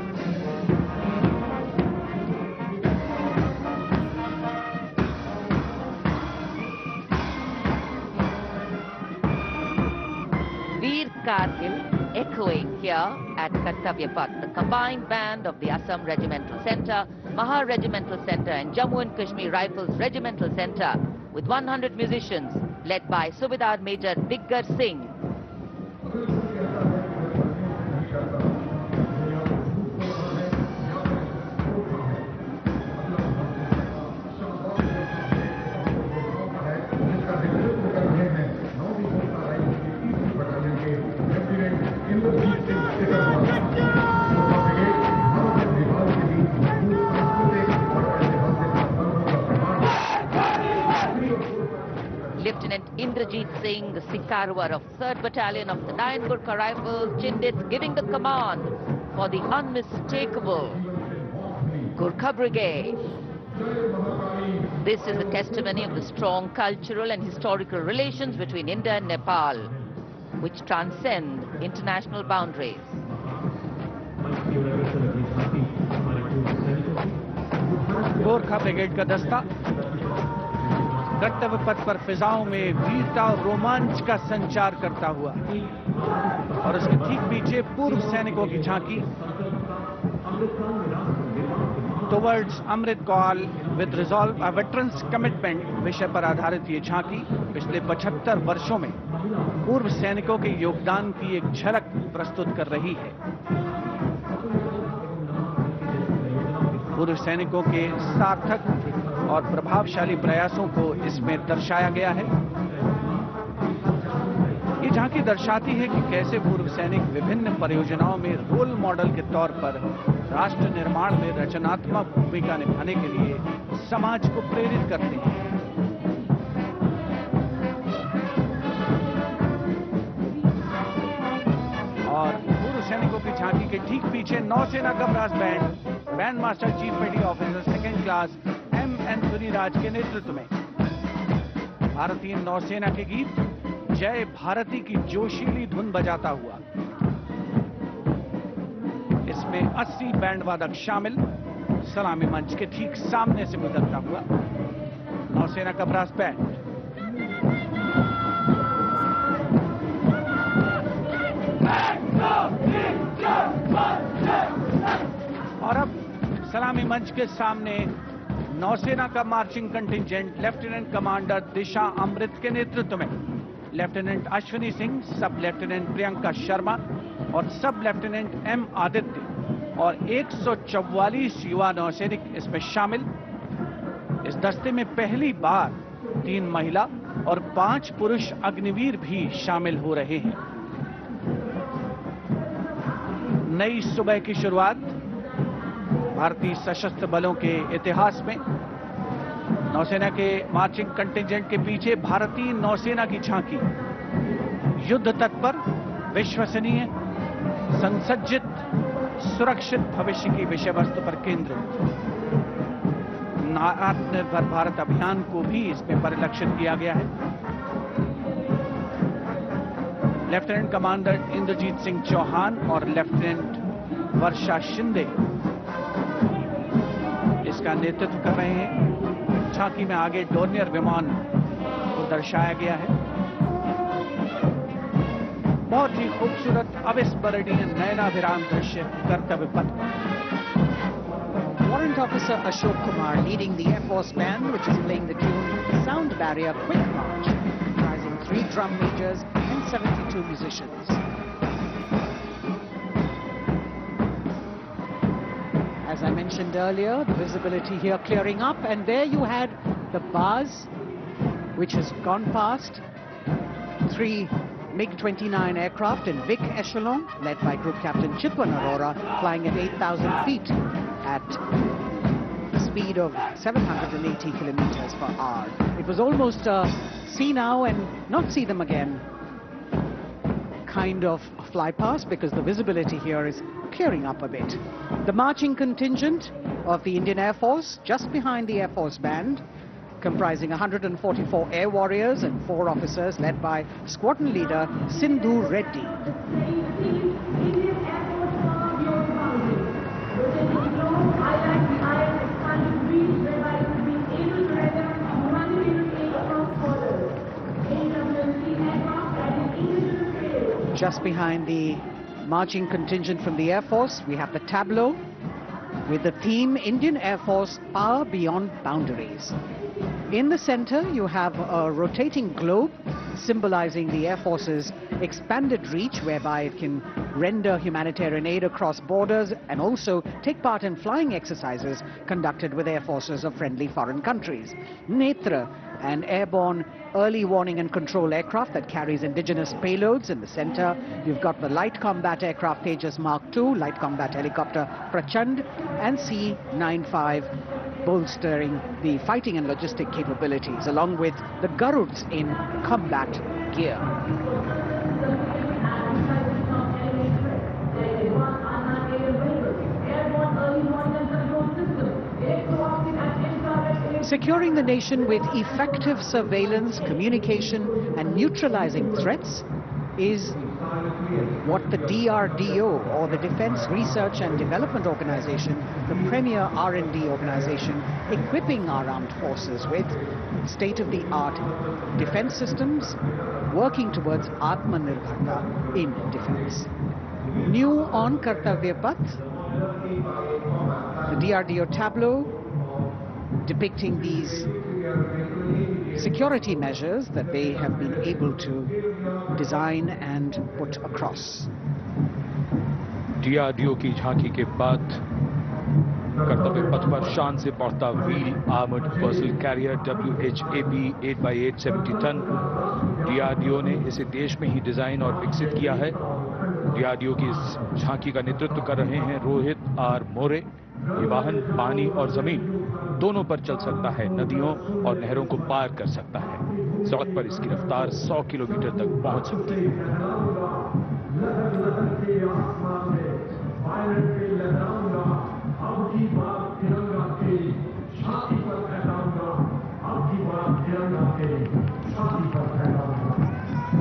Kargil echoing here at Kartavya Path, the combined band of the Assam Regimental Centre, Mahar Regimental Centre and Jammu and Kashmir Rifles Regimental Centre with 100 musicians led by Subedar Major Diggar Singh. Lieutenant Indrajit Singh, the Sikarwar of 3rd Battalion of the 9 Gurkha Rifles, Chindits, giving the command for the unmistakable Gurkha Brigade. This is a testimony of the strong cultural and historical relations between India and Nepal, which transcend international boundaries. Gorkha brigade का दस्ता कर्तव्य पथ पर फिजाओं में वीरता और रोमांच का संचार करता हुआ और उसके ठीक पीछे पूर्व सैनिकों की झांकी towards Amrit Kaal with resolve a veterans commitment विषय पर आधारित ये झांकी पिछले 75 वर्षों में पूर्व सैनिकों के योगदान की एक झलक प्रस्तुत कर रही है। पूर्व सैनिकों के सार्थक और प्रभावशाली प्रयासों को इसमें दर्शाया गया है। ये झांकी दर्शाती है कि कैसे पूर्व सैनिक विभिन्न परियोजनाओं में रोल मॉडल के तौर पर राष्ट्र निर्माण में रचनात्मक भूमिका निभाने के लिए समाज को प्रेरित करते हैं। और पूर्व सैनिकों की झांकी के ठीक पीछे नौसेना का brass band master chief petty officer 2nd class M Anthony Raj के नेतृत्व में भारतीय नौसेना के गीत जय भारती की जोशीली धुन बजाता हुआ इसमें 80 बैंड वादक शामिल सलामी मंच के ठीक सामने से गुजरता हुआ नौसेना का ब्रास बैंड। और अब सलामी मंच के सामने नौसेना का मार्चिंग कंटिंजेंट लेफ्टिनेंट कमांडर दिशा अमृत के नेतृत्व में लेफ्टिनेंट अश्विनी सिंह, सब लेफ्टिनेंट प्रियंका शर्मा और सब लेफ्टिनेंट एम आदित्य और 144 युवा नौसैनिक इसमें शामिल। इस दस्ते में पहली बार 3 महिला और 5 पुरुष अग्निवीर भी शामिल हो रहे हैं। नई सुबह की शुरुआत भारतीय सशस्त्र बलों के इतिहास में नौसेना के मार्चिंग कंटिंजेंट के पीछे भारतीय नौसेना की झांकी युद्ध तत्पर, विश्वसनीय, संसज्जित, सुरक्षित भविष्य की विषय वस्तु पर केंद्रित आत्मनिर्भर भारत अभियान को भी इसमें परिलक्षित किया गया है। लेफ्टिनेंट कमांडर इंद्रजीत सिंह चौहान और लेफ्टिनेंट वर्षा शिंदे इसका नेतृत्व कर रहे हैं। झांकी में आगे डोर्नियर विमान को दर्शाया गया है। बहुत ही खूबसूरत अविस्मरणीय नयनाभिराम दृश्य कर्तव्य पथ। Warrant Officer Ashok Kumar leading the Air Force Band, which is playing the tune Sound Barrier Quick March, comprising 3 drum majors and 72 musicians. As I mentioned earlier, the visibility here clearing up, and there you had the bars, which has gone past 3 MiG-29 aircraft in Vic Echelon, led by Group Captain Chitwan Arora, flying at 8,000 feet at a speed of 780 kilometers per hour. It was almost a see now and not see them again kind of fly past, because the visibility here is clearing up a bit. The marching contingent of the Indian Air Force, just behind the Air Force Band, comprising 144 air warriors and 4 officers, led by squadron leader Sindhu Reddy. Just behind the marching contingent from the Air Force, we have the tableau with the theme Indian Air Force Power Beyond Boundaries. In the center, you have a rotating globe symbolizing the Air Force's expanded reach, whereby it can render humanitarian aid across borders and also take part in flying exercises conducted with air forces of friendly foreign countries. Netra, an airborne early warning and control aircraft that carries indigenous payloads in the center. You've got the light combat aircraft Tejas Mark II, light combat helicopter Prachand, and C-95 bolstering the fighting and logistic capabilities, along with the Garuds in combat gear. Securing the nation with effective surveillance, communication and neutralizing threats is what the DRDO, or the Defense Research and Development Organization, the premier R&D organization, equipping our armed forces with state-of-the-art defense systems, working towards Atmanirbharta in defense. New on Kartavya Path, the DRDO tableau depicting these security measures that they have been able to design and put across. DRDO की झांकी के बाद कर्तव्य पथ पर शान से बढ़ता wheel armoured personnel carrier WHAP 8x8 70 ton. DRDO ने इसे देश में ही डिजाइन और विकसित किया है। DRDO की इस झांकी का नेतृत्व कर रहे हैं रोहित आर मोरे। ये वाहन पानी और जमीन दोनों पर चल सकता है, नदियों और नहरों को पार कर सकता है। सड़क पर इसकी रफ्तार 100 किलोमीटर तक पहुंच सकती है।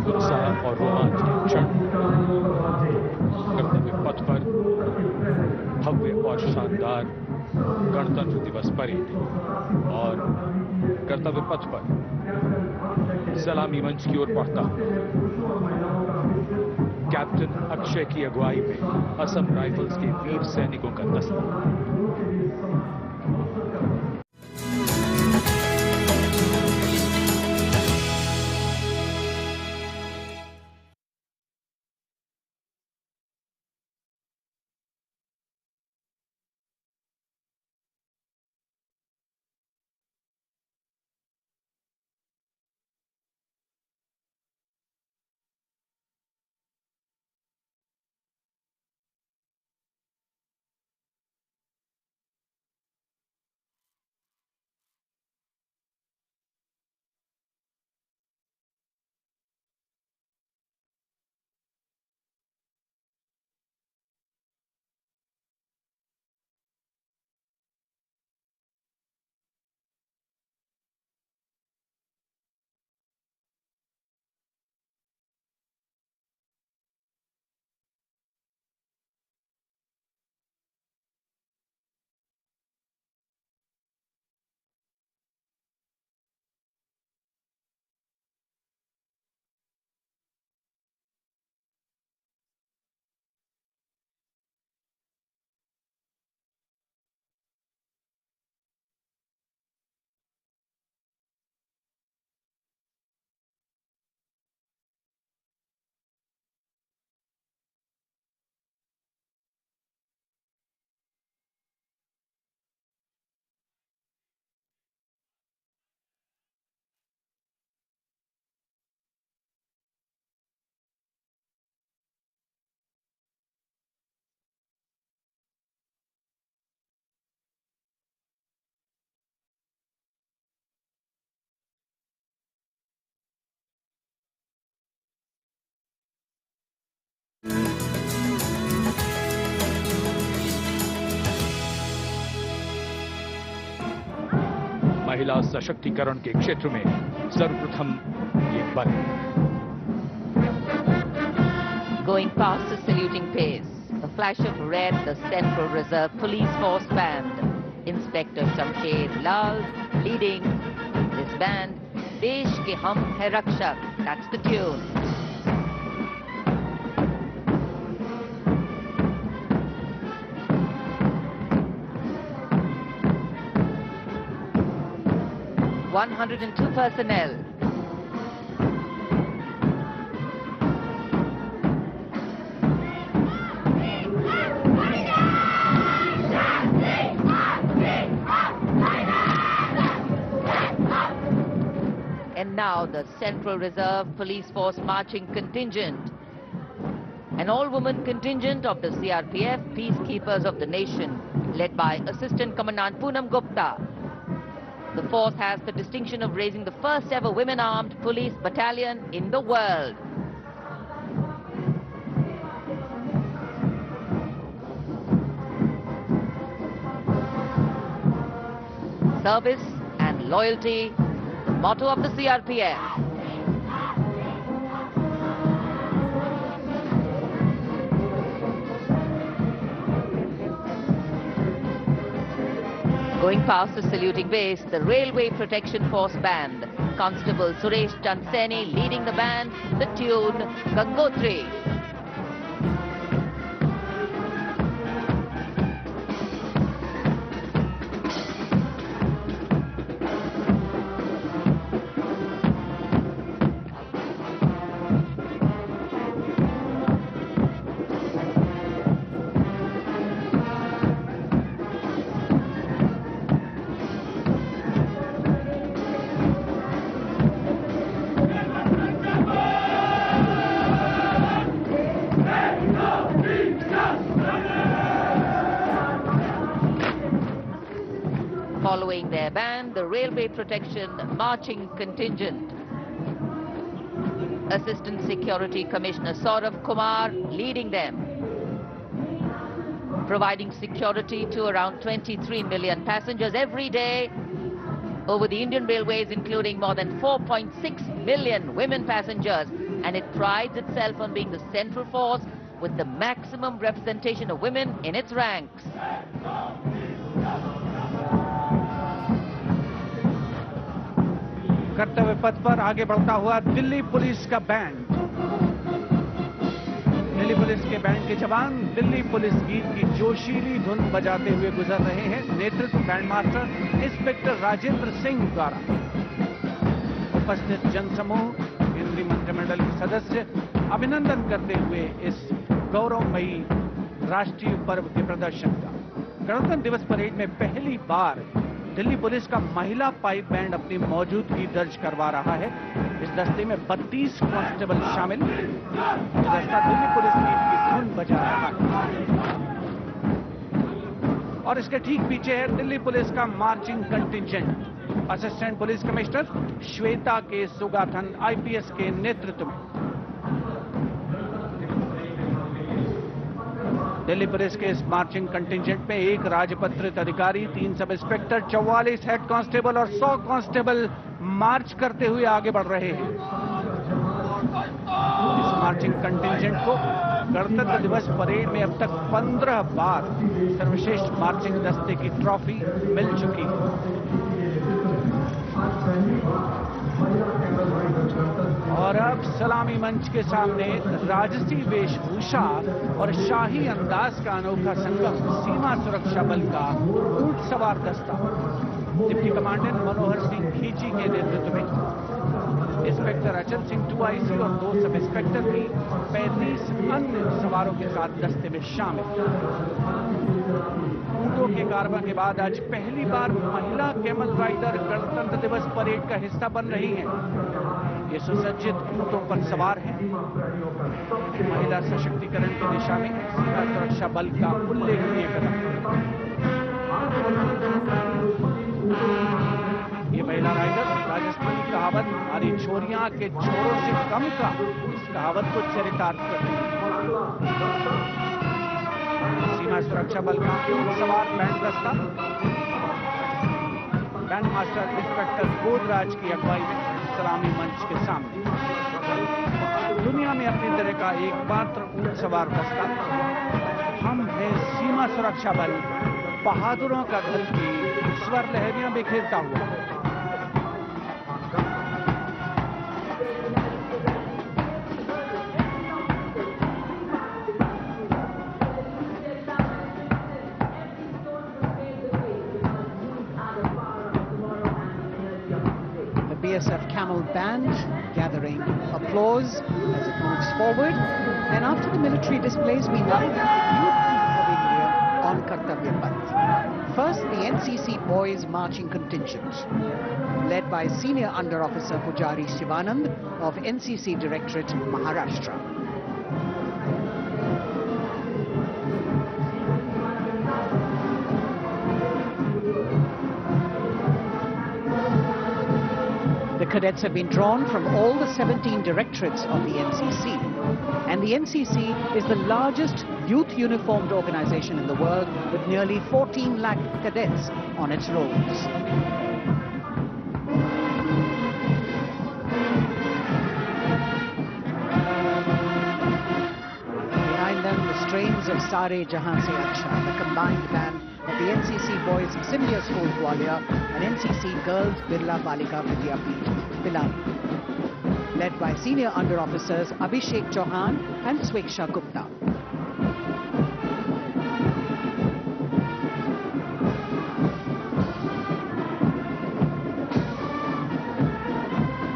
उत्साह और रोमांच के क्षण कर्तव्य पथ पर भव्य और शानदार गणतंत्र दिवस परेड और कर्तव्य पथ पर सलामी मंच की ओर बढ़ता कैप्टन अक्षय की अगुवाई में असम राइफल्स के वीर सैनिकों का दस्ता। महिला सशक्तिकरण के क्षेत्र में सर्वप्रथम ये बल। Going past the saluting pace, a flash of red, the Central Reserve Police Force band. Inspector Shamsher Lal leading this band. Desh ke hum hai rakshak. That's the tune. ...102 personnel. And now the Central Reserve Police Force marching contingent. An all-woman contingent of the CRPF, Peacekeepers of the Nation, led by Assistant Commandant Poonam Gupta. The force has the distinction of raising the first ever women-armed police battalion in the world. Service and loyalty, the motto of the CRPF. Going past the saluting base, the Railway Protection Force Band. Constable Suresh Chanseni leading the band, the tune Gangotri. Following their band, the Railway Protection Marching Contingent. Assistant Security Commissioner Saurav Kumar leading them, providing security to around 23 million passengers every day over the Indian Railways, including more than 4.6 million women passengers, and it prides itself on being the central force with the maximum representation of women in its ranks. कर्तव्य पथ पर आगे बढ़ता हुआ Delhi police का band. Delhi police के band के जवान दिल्ली पुलिस गीत की जोशीली धुन बजाते हुए गुजर रहे हैं। नेतृत्व band master inspector Rajendra Singh द्वारा। उपस्थित जनसमूह, केंद्रीय मंत्रिमंडल के सदस्य अभिनंदन करते हुए इस गौरवमयी राष्ट्रीय पर्व के प्रदर्शन का। गणतंत्र दिवस परेड में पहली बार दिल्ली पुलिस का महिला पाइप बैंड अपनी मौजूदगी दर्ज करवा रहा है। इस दस्ते में 32 कांस्टेबल शामिल। ये दस्ता दिल्ली पुलिस की धुन बजा रहा है और इसके ठीक पीछे है दिल्ली पुलिस का marching contingent. Assistant police commissioner Shweta के सुगाथन आईपीएस के नेतृत्व में दिल्ली पुलिस के इस मार्चिंग कंटिंजेंट में 1 राजपत्रित अधिकारी, 3 सब इंस्पेक्टर, 44 हेड कांस्टेबल और 100 कांस्टेबल मार्च करते हुए आगे बढ़ रहे हैं। इस मार्चिंग कंटिंजेंट को गणतंत्र दिवस परेड में अब तक 15 बार सर्वश्रेष्ठ मार्चिंग दस्ते की ट्रॉफी मिल चुकी है। और अब सलामी मंच के सामने राजसी वेशभूषा और शाही अंदाज का अनोखा संगम सीमा सुरक्षा बल का ऊंट सवार दस्ता डिप्टी कमांडेंट मनोहर सिंह खींची के नेतृत्व में इंस्पेक्टर अचल सिंह 2IC और 2 सब इंस्पेक्टर भी 35 अन्य सवारों के साथ दस्ते में शामिल। ऊंटों के कारवां के बाद आज पहली बार महिला कैमल राइडर गणतंत्र दिवस परेड का हिस्सा बन रही हैं। ये सुसज्जित ऊंटों पर सवार हैं। महिला सशक्तिकरण की दिशा में सीमा सुरक्षा बल का उल्लेखनीय कदम। ये महिला राइडर राजस्थानी कहावत हमारी छोरियां के छोरों से कम का, इस कहावत को चरितार्थ कर रही है। सीमा सुरक्षा बल का सवार बैंड दस्ता बैंड मास्टर इंस्पेक्टर गोदराज की अगुवाई में सलामी मंच के सामने। दुनिया में अपनी तरह का एकमात्र ऊंट सवार दस्ता हम हैं सीमा सुरक्षा बल, बहादुरों का दल की स्वर लहरियां बिखेरता हुआ। BSF Camel Band gathering applause as it moves forward. And after the military displays, we now have the youth pavilion on Kartavya Path. First, the NCC Boys Marching Contingent, led by Senior Under Officer Pujari Shivanand of NCC Directorate, Maharashtra. cadets have been drawn from all the 17 directorates of the NCC. And the NCC is the largest youth uniformed organization in the world with nearly 14 lakh cadets on its rolls. Behind them, the strains of Sare Jahan Se Acha, the combined band of the NCC Boys Senior School Gwalior and NCC Girls Birla Balika Vidyapeeth Pilani, led by senior under officers Abhishek Chauhan and Sweksha Gupta.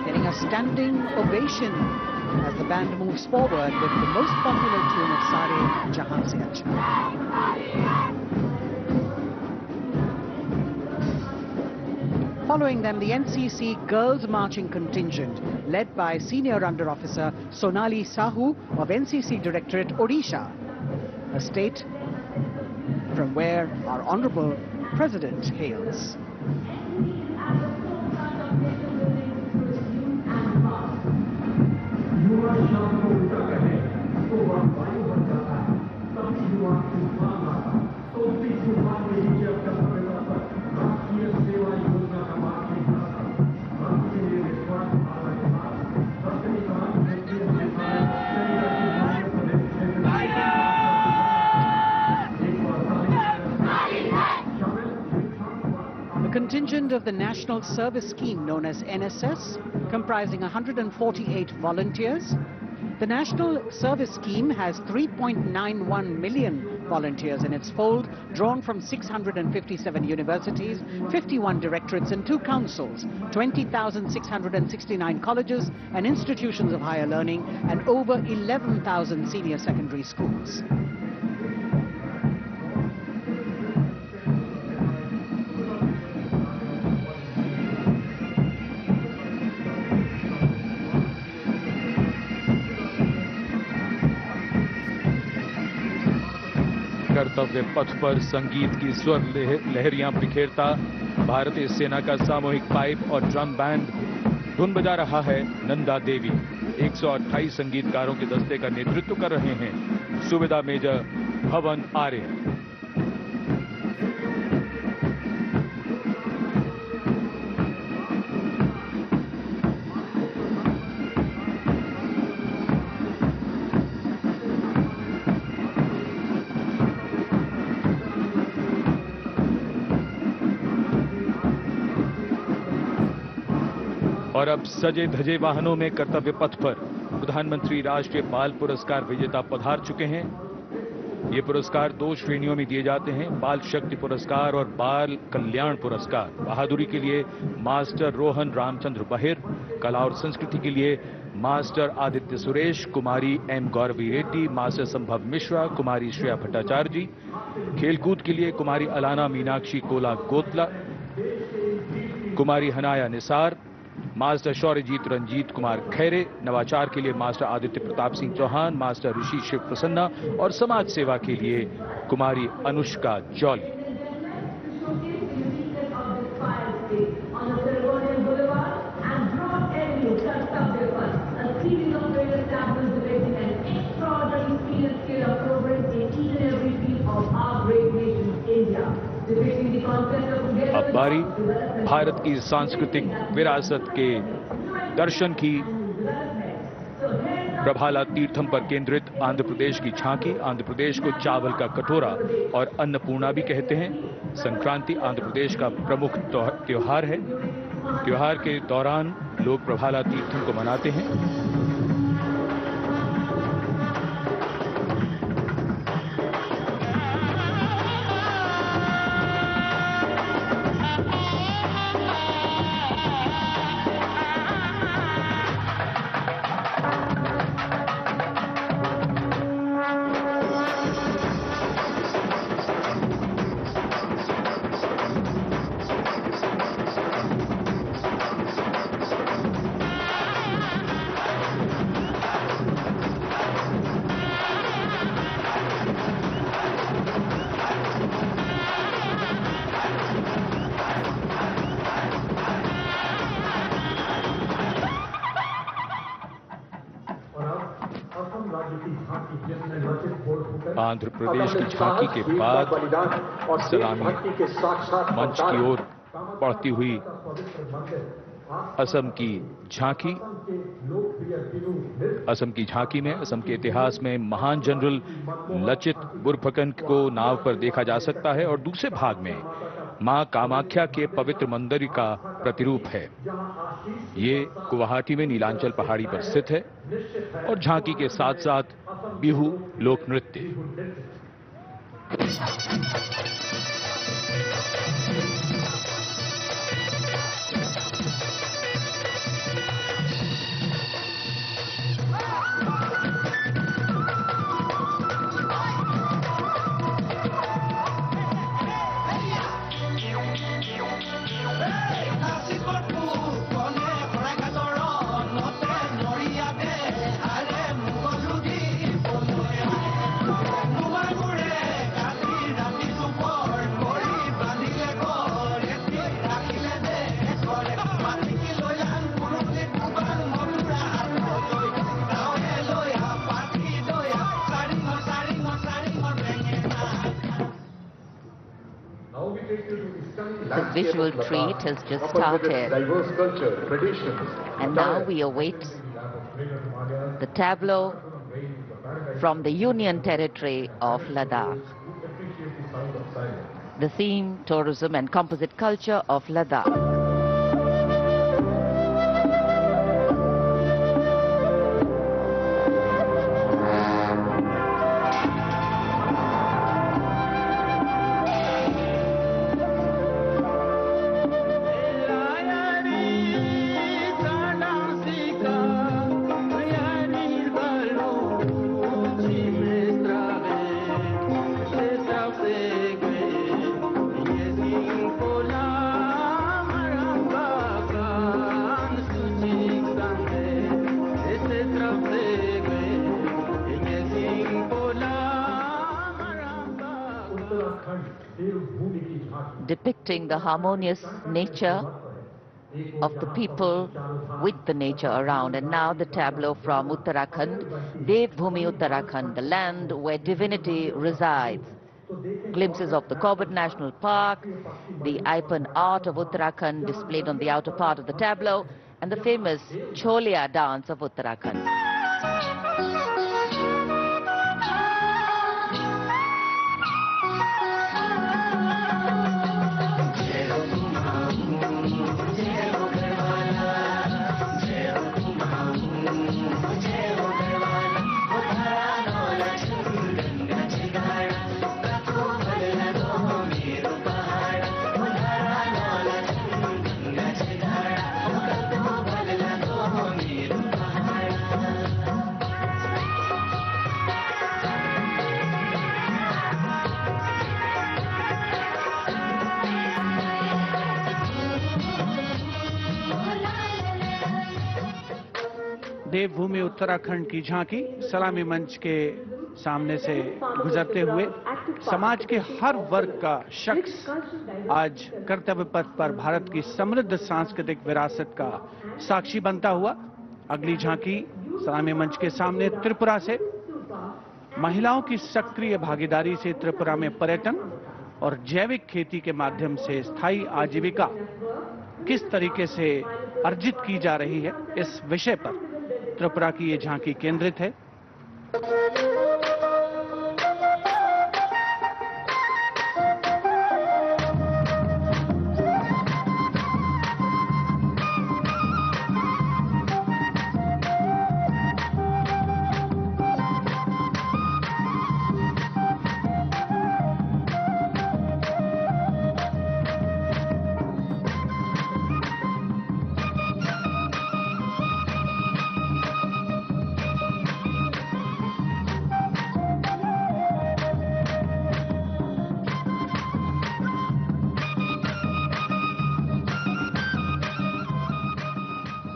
Getting a standing ovation as the band moves forward with the most popular tune of Sare Jahan Se Acha. Following them, the NCC Girls Marching Contingent, led by Senior Under Officer Sonali Sahu of NCC Directorate Odisha, a state from where our Honourable President hails. Contingent of the National Service Scheme known as NSS, comprising 148 volunteers. The National Service Scheme has 3.91 million volunteers in its fold, drawn from 657 universities, 51 directorates and 2 councils, 20,669 colleges and institutions of higher learning, and over 11,000 senior secondary schools. कर्तव्य पथ पर संगीत की स्वर लहरियां बिखेरता भारतीय सेना का सामूहिक पाइप और ड्रम बैंड धुन बजा रहा है। नंदा देवी 128 संगीतकारों के दस्ते का नेतृत्व कर रहे हैं। सुविधा मेजर भवन आर्य। और अब सजे धजे वाहनों में कर्तव्य पथ पर प्रधानमंत्री राष्ट्रीय बाल पुरस्कार विजेता पधार चुके हैं। ये पुरस्कार 2 श्रेणियों में दिए जाते हैं, बाल शक्ति पुरस्कार और बाल कल्याण पुरस्कार। बहादुरी के लिए मास्टर रोहन रामचंद्र बहिर, कला और संस्कृति के लिए मास्टर आदित्य सुरेश, कुमारी एम गौरवी रेड्डी, मास्टर संभव मिश्रा, कुमारी श्रेया भट्टाचार्य जी, खेलकूद के लिए कुमारी अलाना मीनाक्षी कोला गोतला, कुमारी हनाया निसार, मास्टर शौर्यजीत रंजीत कुमार खैरे, नवाचार के लिए मास्टर आदित्य प्रताप सिंह चौहान, मास्टर ऋषि शिव प्रसन्ना और समाज सेवा के लिए कुमारी अनुष्का जौली। अब बारी भारत की सांस्कृतिक विरासत के दर्शन की। प्रभाला तीर्थम पर केंद्रित आंध्र प्रदेश की झांकी। आंध्र प्रदेश को चावल का कटोरा और अन्नपूर्णा भी कहते हैं। संक्रांति आंध्र प्रदेश का प्रमुख त्योहार है। त्योहार के दौरान लोग प्रभाला तीर्थम को मनाते हैं। आंध्र प्रदेश की झांकी के बाद सलामी मंच की ओर बढ़ती हुई असम की झांकी। असम की झांकी में असम के इतिहास में महान जनरल लचित बुरफकन को नाव पर देखा जा सकता है और दूसरे भाग में मां कामाख्या के पवित्र मंदिर का प्रतिरूप है। ये गुवाहाटी में नीलांचल पहाड़ी पर स्थित है और झांकी के साथ साथ बिहू लोक नृत्य। The visual treat has just started, and now we await the tableau from the Union Territory of Ladakh. The theme, tourism and composite culture of Ladakh. Depicting the harmonious nature of the people with the nature around. And now the tableau from Uttarakhand, Devbhumi Uttarakhand, the land where divinity resides. Glimpses of the Corbett National Park, the Ipan art of Uttarakhand displayed on the outer part of the tableau, and the famous Cholia dance of Uttarakhand. देवभूमि उत्तराखंड की झांकी सलामी मंच के सामने से गुजरते हुए समाज के हर वर्ग का शख्स आज कर्तव्य पथ पर भारत की समृद्ध सांस्कृतिक विरासत का साक्षी बनता हुआ। अगली झांकी सलामी मंच के सामने त्रिपुरा से। महिलाओं की सक्रिय भागीदारी से त्रिपुरा में पर्यटन और जैविक खेती के माध्यम से स्थायी आजीविका किस तरीके से अर्जित की जा रही है, इस विषय पर त्रिपुरा की ये झांकी केंद्रित है।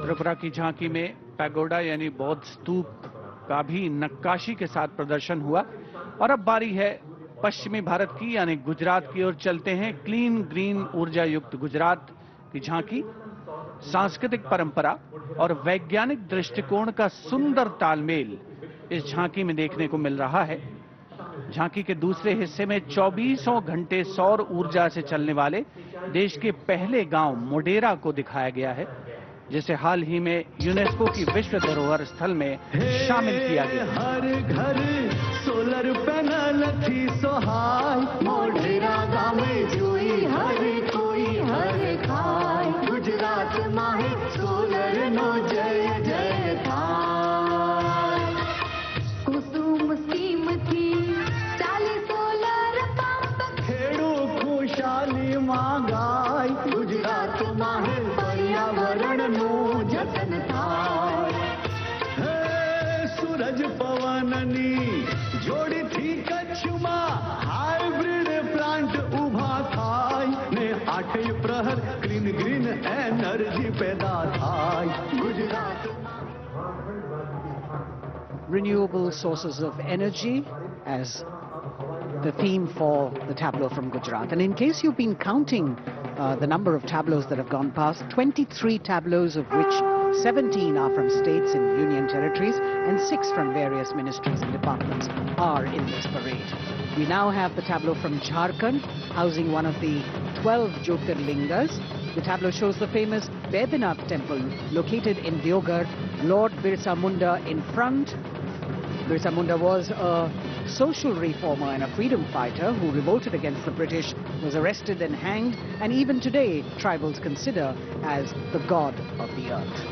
त्रिपुरा की झांकी में पैगोडा यानी बौद्ध स्तूप का भी नक्काशी के साथ प्रदर्शन हुआ। और अब बारी है पश्चिमी भारत की यानी गुजरात की ओर चलते हैं। क्लीन ग्रीन ऊर्जा युक्त गुजरात की झांकी सांस्कृतिक परंपरा और वैज्ञानिक दृष्टिकोण का सुंदर तालमेल इस झांकी में देखने को मिल रहा है। झांकी के दूसरे हिस्से में 24 घंटे सौर ऊर्जा से चलने वाले देश के पहले गांव मोडेरा को दिखाया गया है, जिसे हाल ही में यूनेस्को की विश्व धरोहर स्थल में शामिल किया गया। हर घर सोलर पैनल थी सोहाय, मोढेरा गाँव में जोई हर कोई हर खाय, गुजरात माहे सोलर नो जय जय थाय। कुसुम स्कीम थी 40 सोलर पंप, खेडू खुशाली मांगाय, गुजरात माहे पर्यावरण नो जतन थाय। सूरज पवननी जोड़ी थी कच्छ में, हाइब्रिड प्लांट उभा थाय ने 8 प्रहर ग्रीन ग्रीन एनर्जी पैदा थाय, Gujarat. Renewable sources of energy as the theme for the tableau from Gujarat. And in case you've been counting the number of tableaus that have gone past, 23 tableaus, of which 17 are from states and union territories and 6 from various ministries and departments are in this parade. We now have the tableau from Jharkhand, housing one of the 12 Jyotirlingas. The tableau shows the famous Baidyanath temple located in Deoghar, Lord Birsa Munda in front. Birsa Munda was a social reformer and a freedom fighter who revolted against the British, was arrested and hanged, and even today tribals consider as the god of the earth.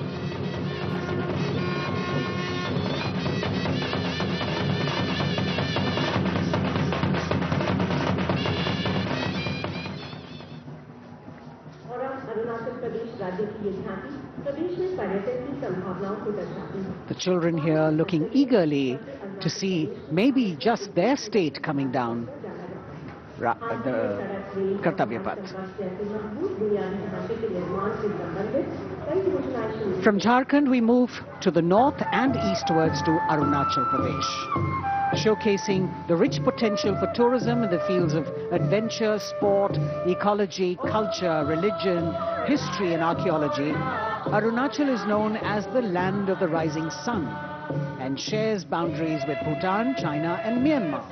The children here looking eagerly to see maybe just their state coming down the Kartavya Path. From Jharkhand we move to the north and eastwards to Arunachal Pradesh, showcasing the rich potential for tourism in the fields of adventure, sport, ecology, culture, religion, history and archaeology. Arunachal is known as the land of the rising sun and shares boundaries with Bhutan, China and Myanmar.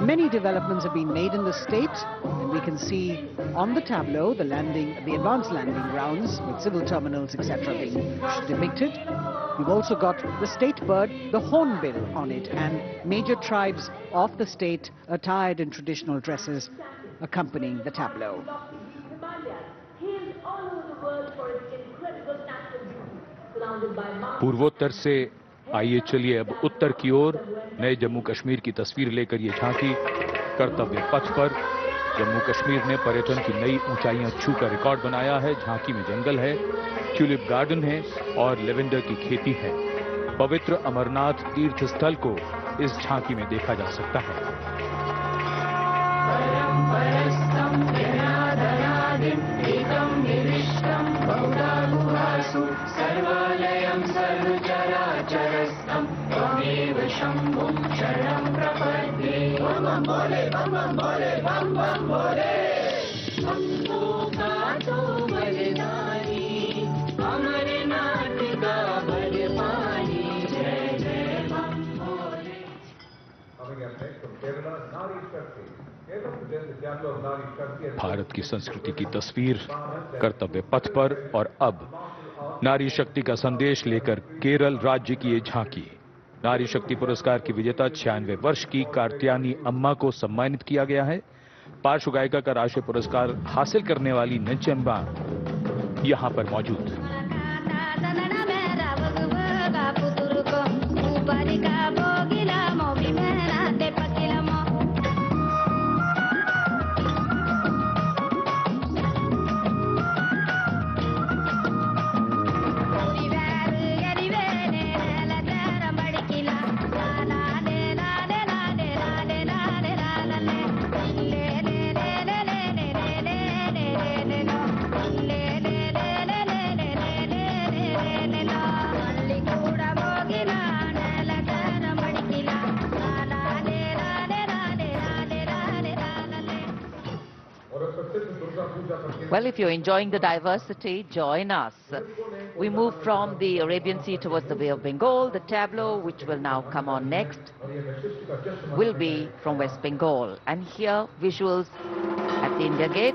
Many developments have been made in the state, and we can see on the tableau the advanced landing grounds with civil terminals, etc. being depicted. We've also got the state bird, the hornbill, on it, and major tribes of the state attired in traditional dresses accompanying the tableau. पूर्वोत्तर से आइए चलिए अब उत्तर की ओर नए जम्मू कश्मीर की तस्वीर लेकर ये झांकी कर्तव्य पथ पर। जम्मू कश्मीर ने पर्यटन की नई ऊंचाइयां छूकर रिकॉर्ड बनाया है। झांकी में जंगल है, ट्यूलिप गार्डन है और लेवेंडर की खेती है। पवित्र अमरनाथ तीर्थ स्थल को इस झांकी में देखा जा सकता है। भारत की संस्कृति की तस्वीर कर्तव्य पथ पर, और अब नारी शक्ति का संदेश लेकर केरल राज्य की ये झांकी। नारी शक्ति पुरस्कार की विजेता 96 वर्ष की कार्त्यानी अम्मा को सम्मानित किया गया है। पार्श्व गायिका का राष्ट्रीय पुरस्कार हासिल करने वाली नंचम्बा यहां पर मौजूद। Well, if you're enjoying the diversity, join us. We move from the Arabian Sea towards the Bay of Bengal. The tableau, which will now come on next, will be from West Bengal. And here, visuals at the India Gate,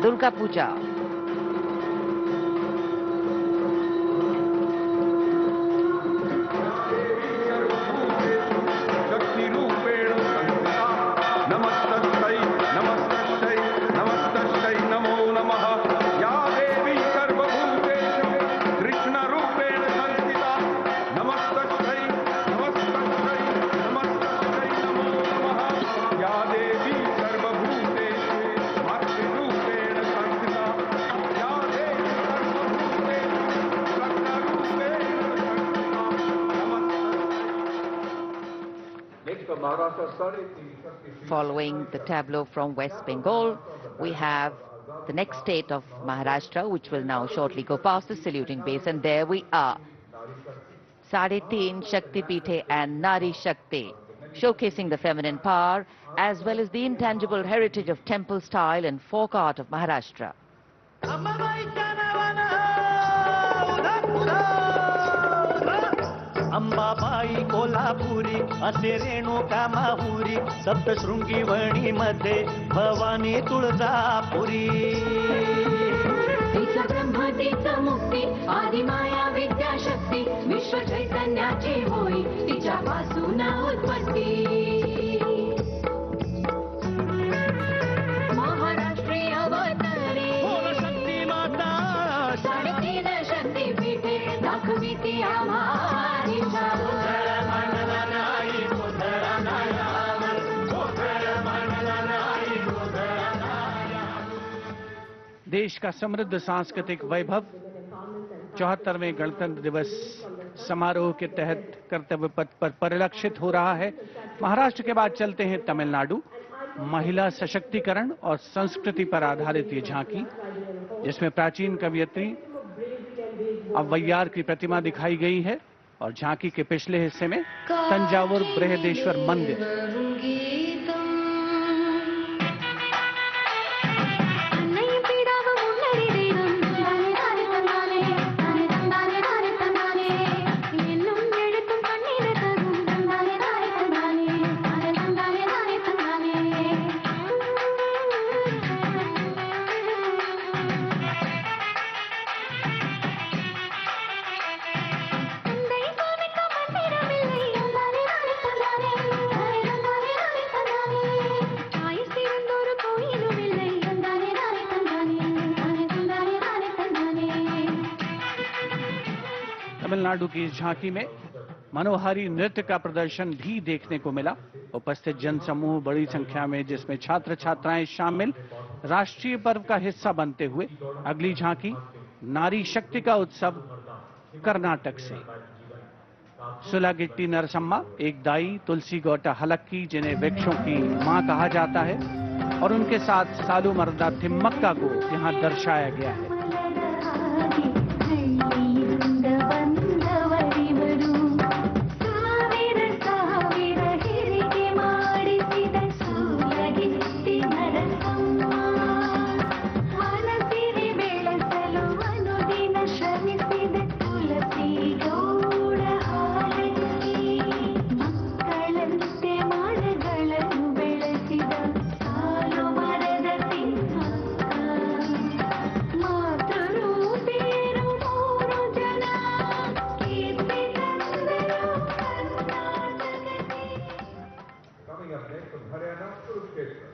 Durga Puja. Following the tableau from West Bengal, we have the next state of Maharashtra, which will now shortly go past the saluting base. And there we are. Sade Teen Shakti Pithe and Nari Shakti, showcasing the feminine power as well as the intangible heritage of temple style and folk art of Maharashtra. Ambabai Kolhapuri असे रेणुका माहुरी सप्तशृंगी वणी मध्ये भवानी तुळजापुरी तिचं ब्रह्म तिचं मुक्ती आदिमाया विद्याशक्ती विश्व चैतन्याची होई तिच्यापासून उत्पत्ती महाराष्ट्रीय अवतरे शक्ती माता साडेतीन शक्तीपीठे दाखवी ती आम्हा देश का समृद्ध सांस्कृतिक वैभव 74वें गणतंत्र दिवस समारोह के तहत कर्तव्य पथ पर परिलक्षित हो रहा है। महाराष्ट्र के बाद चलते हैं तमिलनाडु। महिला सशक्तिकरण और संस्कृति पर आधारित ये झांकी, जिसमें प्राचीन कवयित्री अव्वैयार की प्रतिमा दिखाई गई है और झांकी के पिछले हिस्से में तंजावुर बृहदेश्वर मंदिर। तमिलनाडु की इस झांकी में मनोहारी नृत्य का प्रदर्शन भी देखने को मिला। उपस्थित जनसमूह बड़ी संख्या में, जिसमें छात्र छात्राएं शामिल, राष्ट्रीय पर्व का हिस्सा बनते हुए। अगली झांकी नारी शक्ति का उत्सव कर्नाटक से। सुलागिट्टी नरसम्मा, एक दाई, तुलसी गौटा हलक्की, जिन्हें वृक्षों की मां कहा जाता है, और उनके साथ सालू मर्दा थिम्मक्का को यहां दर्शाया गया है।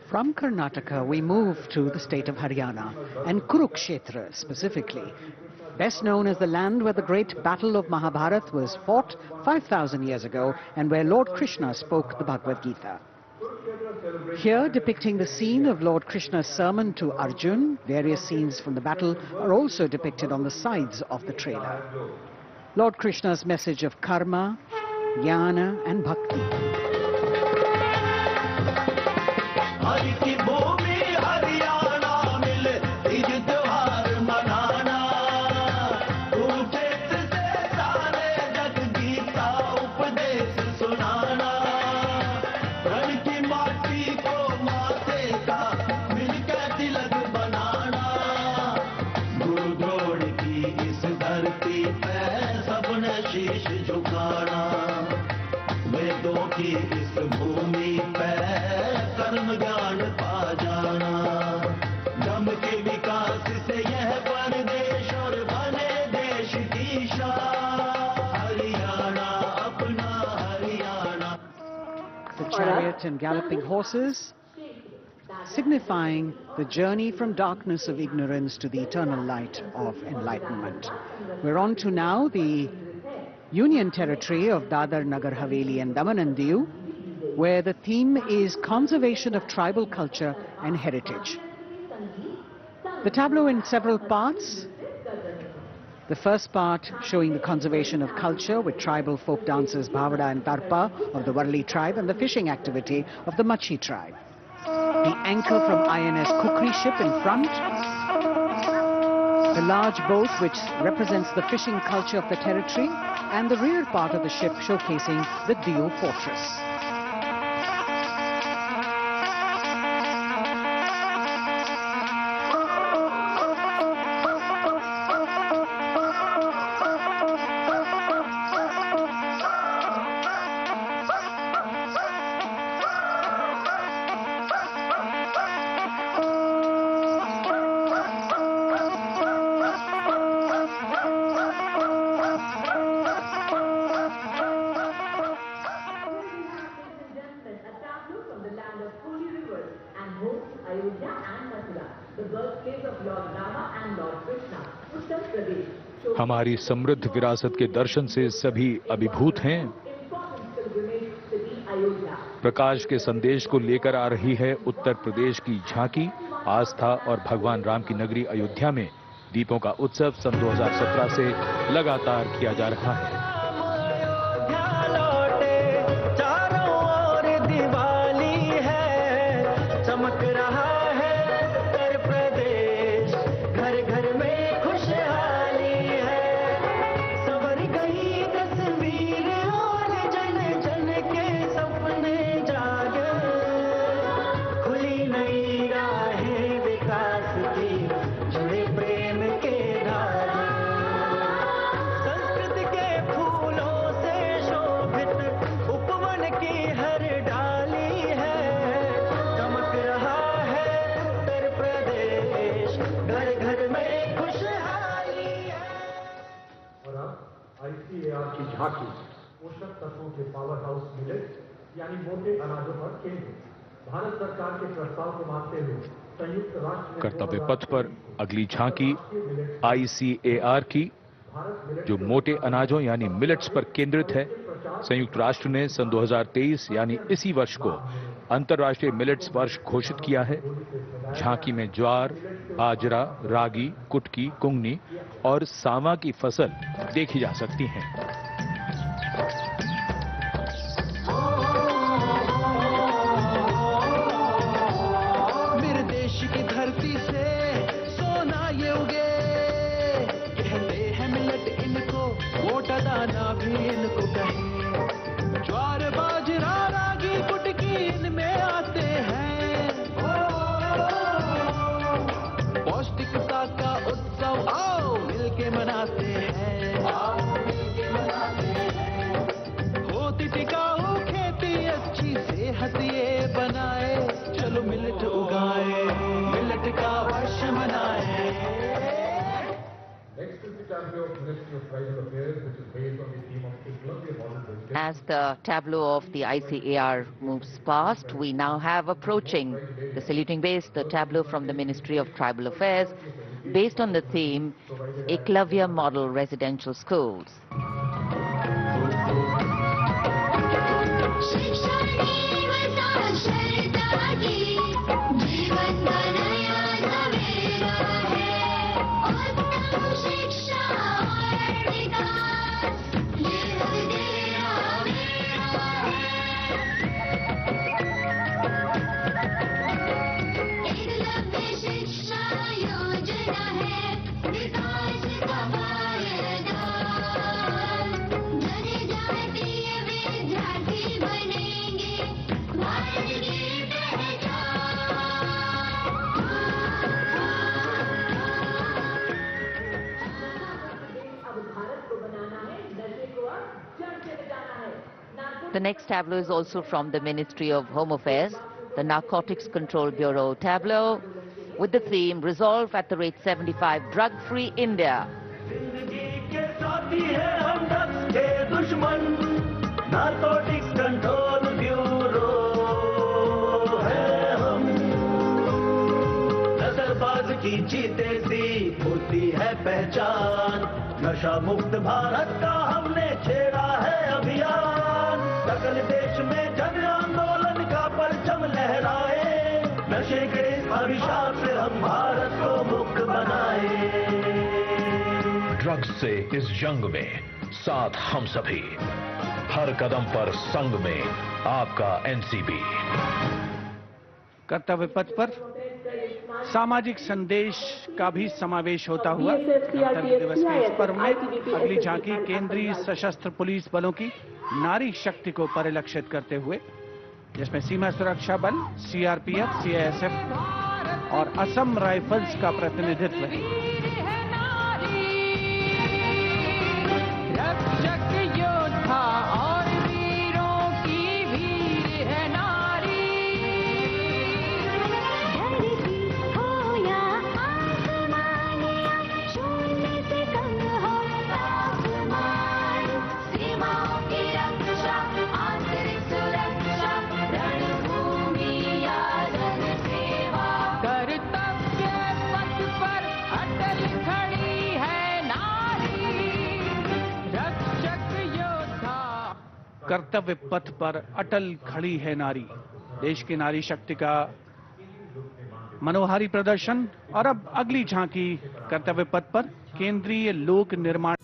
From Karnataka, we move to the state of Haryana, and Kurukshetra specifically, best known as the land where the great battle of Mahabharata was fought 5,000 years ago and where Lord Krishna spoke the Bhagavad Gita. Here, depicting the scene of Lord Krishna's sermon to Arjun, various scenes from the battle are also depicted on the sides of the trailer. Lord Krishna's message of karma, jnana and bhakti. इस शीश झुकाना, वेदों की इस भूमि पे कर्म ज्ञान पा जाना, दम के विकास से यह परदेश और बने देश की शान, हरियाणा अपना Haryana. The chariot and galloping horses, signifying the journey from darkness of ignorance to the eternal light of enlightenment. We're on to now the Union Territory of Dadar, Nagar Haveli and Daman and Diu, where the theme is conservation of tribal culture and heritage. The tableau in several parts. The first part showing the conservation of culture with tribal folk dances Bhavada and Tarpa of the Warli tribe and the fishing activity of the Machi tribe. The anchor from INS Kukri ship in front. The large boat which represents the fishing culture of the territory, and the rear part of the ship showcasing the Diu fortress. हमारी समृद्ध विरासत के दर्शन से सभी अभिभूत हैं। प्रकाश के संदेश को लेकर आ रही है उत्तर प्रदेश की झांकी। आस्था और भगवान राम की नगरी अयोध्या में दीपों का उत्सव सन 2017 से लगातार किया जा रहा है। की झांकी पोषक तत्वों के पावर हाउस मिलेट्स यानी मोटे अनाजों पर केंद्रित। भारत सरकार के प्रस्ताव को मानते हुए संयुक्त राष्ट्र कर्तव्य पथ पर अगली झांकी ICAR की, जो मोटे अनाजों यानी मिलेट्स पर केंद्रित है। संयुक्त राष्ट्र ने सन 2023 यानी इसी वर्ष को अंतर्राष्ट्रीय मिलेट्स वर्ष घोषित किया है। झांकी में ज्वार, बाजरा, रागी, कुटकी, कुंगनी और सांवा की फसल देखी जा सकती हैं। मेरे देश की धरती से सोना ये उगे, कहते हैं मिलेट इनको, मोटा दाना भी इनको कहे। ज्वार, बाजरा, रागी, कुटकी इनमें आते हैं। पौष्टिकता का उत्सव आओ मिलके मनाते हैं, होती टिकाऊ खेती, अच्छी सेहत ये बनाए, चलो मिलेट उगाए, मिलेट का वर्ष मनाए। As the tableau of the ICAR moves past, we now have approaching the saluting base, the tableau from the Ministry of Tribal Affairs, based on the theme Eklavya Model Residential Schools. बनेंगे भारत की पहचान। The next tableau is also from the Ministry of Home Affairs, the Narcotics Control Bureau tableau, with the theme Resolve at the rate 75 Drug-Free India. Narcotics control bureau है हम, नजरबाज की जीते सी होती है पहचान, नशा मुक्त भारत का हमने छेड़ा है अभियान, सकल देश में जन आंदोलन का परचम लहराए, नशे के अभिशाप से हम भारत को मुक्त बनाए। ड्रग्स से इस जंग में साथ हम सभी, हर कदम पर संग में आपका एनसीबी। कर्तव्य पथ पर सामाजिक संदेश का भी समावेश होता हुआ गणतंत्र दिवस के इस पर्व में अगली झांकी केंद्रीय सशस्त्र पुलिस बलों की नारी शक्ति को परिलक्षित करते हुए, जिसमें सीमा सुरक्षा बल, सीआरपीएफ, सीआईएसएफ और असम राइफल्स का प्रतिनिधित्व है। कर्तव्य पथ पर अटल खड़ी है नारी, देश की नारी शक्ति का मनोहारी प्रदर्शन। और अब अगली झांकी कर्तव्य पथ पर केंद्रीय लोक निर्माण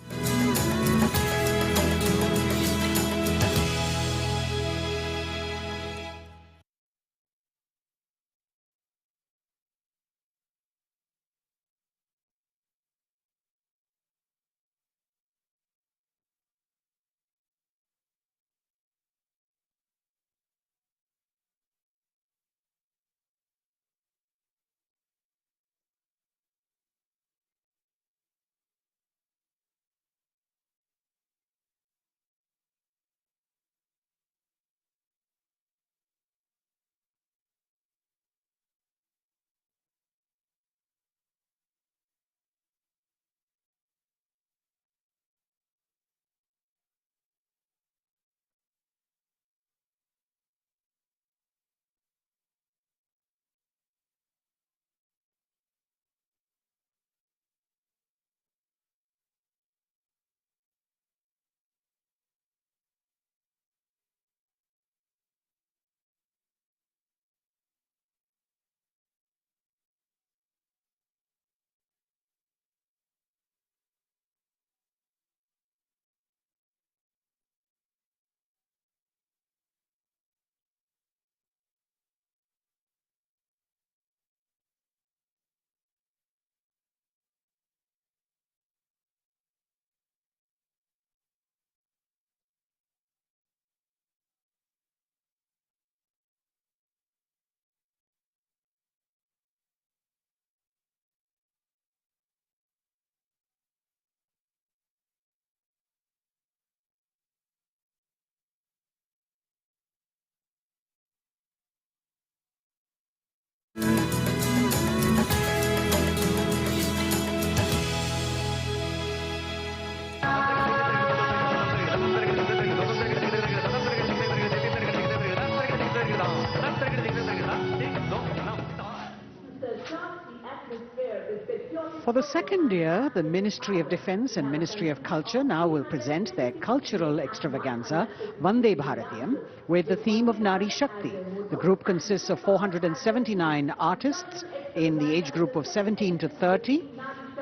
For the second year, the Ministry of Defence and Ministry of Culture now will present their cultural extravaganza, Vande Bharatiyam, with the theme of Nari Shakti. The group consists of 479 artists in the age group of 17 to 30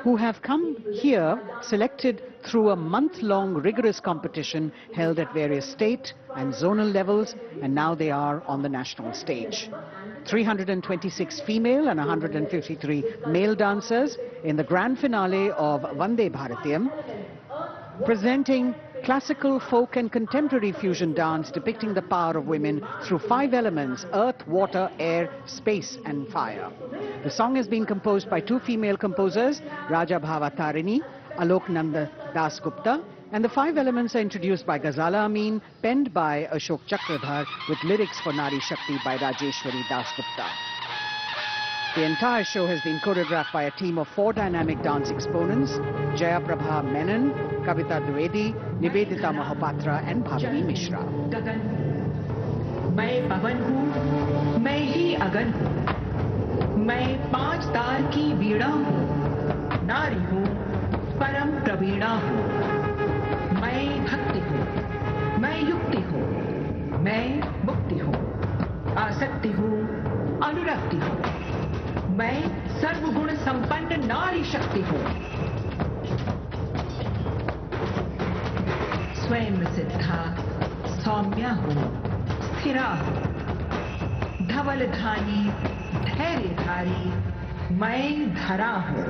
who have come here selected through a month-long rigorous competition held at various state and zonal levels, and now they are on the national stage. 326 female and 153 male dancers in the grand finale of Vande Bharatiyam, presenting classical, folk and contemporary fusion dance depicting the power of women through 5 elements: earth, water, air, space and fire. The song has been composed by 2 female composers, Raja Bhava Tarini, Alok Nanda Das Gupta, And the 5 elements are introduced by Ghazala Amin, penned by Ashok Chakradhar, with lyrics for Nari Shakti by Rajeshwari Dasgupta. The entire show has been choreographed by a team of 4 dynamic dance exponents: Jaya Prabha Menon, Kavita Dwivedi, Nivedita Mahapatra and Bhavini Mishra. गगन मैं पवन हूँ, मैं ही अगन हूँ, मैं 5 तार की वीणा हूँ, नारी हूँ, परम प्रवीणा हूँ, मैं भक्ति हूँ, मैं युक्ति हूँ, मैं मुक्ति हूँ, आसक्ति हूँ, अनुरक्ति हूँ, मैं सर्वगुण संपन्न नारी शक्ति हूँ, स्वयं सिद्धा सौम्या हूँ, स्थिरा हूँ, धवलधारी धैर्यधारी मैं धरा हूँ।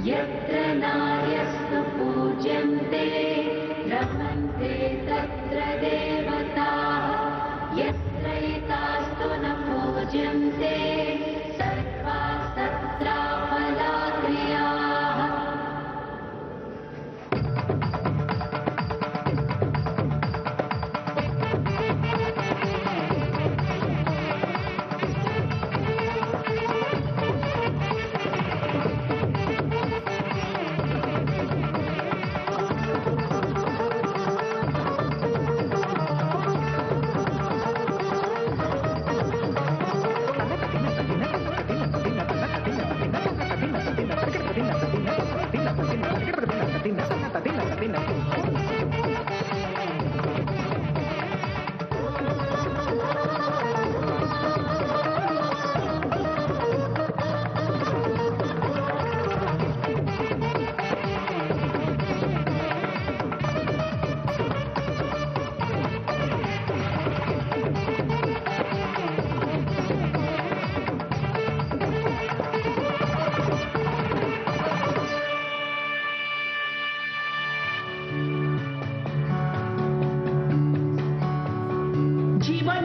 यत्र नार्यस्तु पूज्यन्ते रमन्ते तत्र देवताः यत्र एतास्तु न पूज्यन्ते सर्वास्तत्राफलाक्रियाः।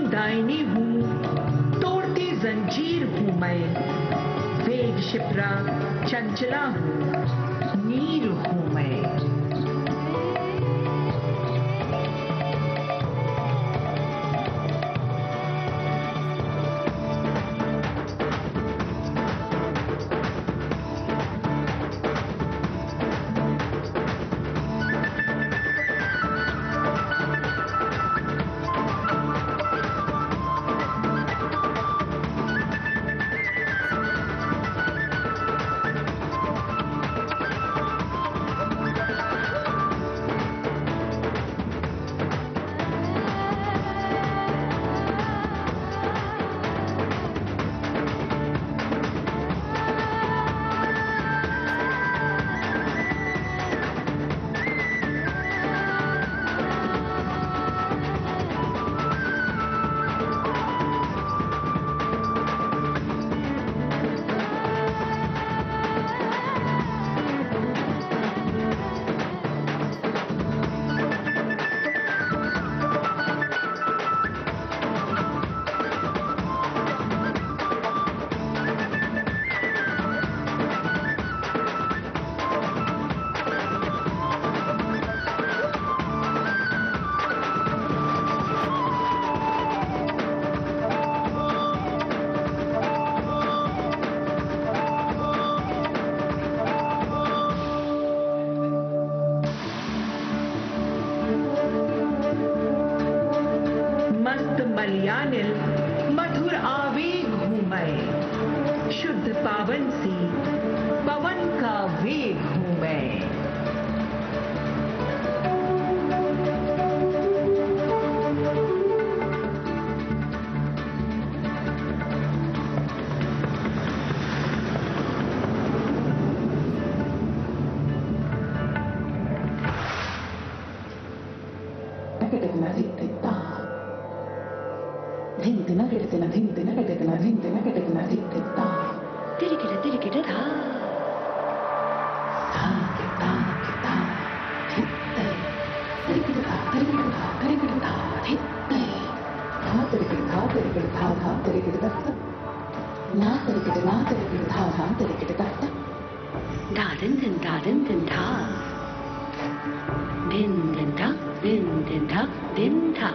दायनी हूँ, तोड़ती जंजीर हूँ मैं, वेग शिप्रा चंचला हूँ, नीर हूँ मैं। मलयानिल मधुर आवेग हूँ मैं, शुद्ध पावन सी पवन का वेग हूँ मैं। Din din da, din din da, din da.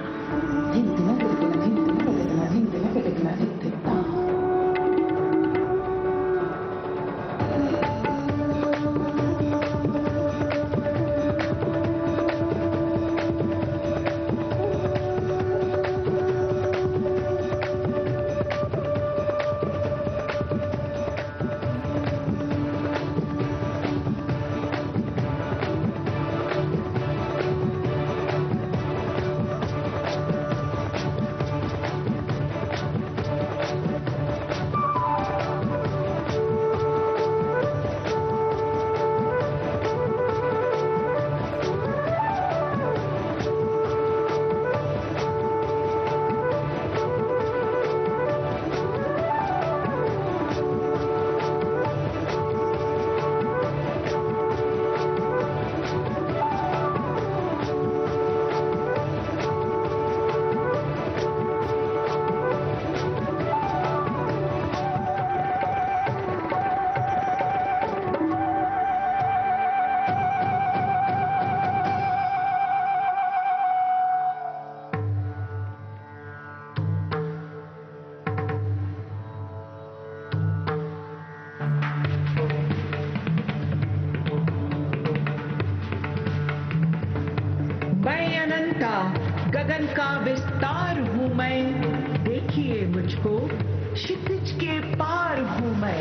गगन का विस्तार हूँ मैं, देखिए मुझको क्षितिज के पार हूँ मैं।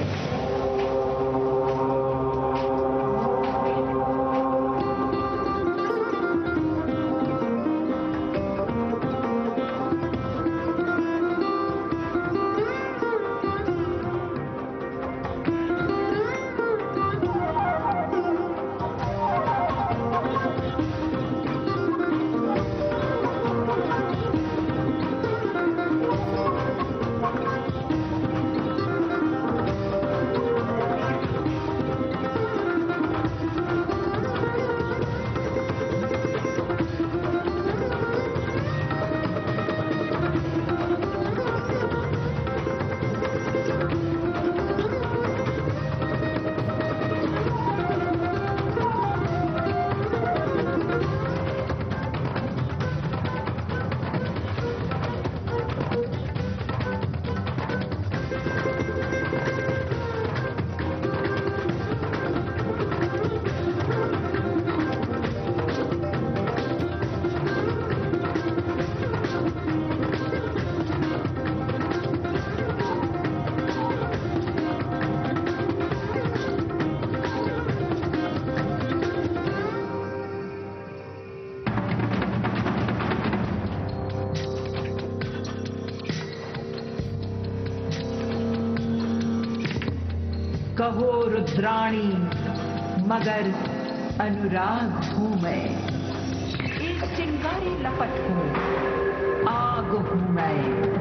कहो रुद्राणी मगर अनुराग हूँ मैं, एक चिंगारी लपट हूँ, आग हूँ मैं।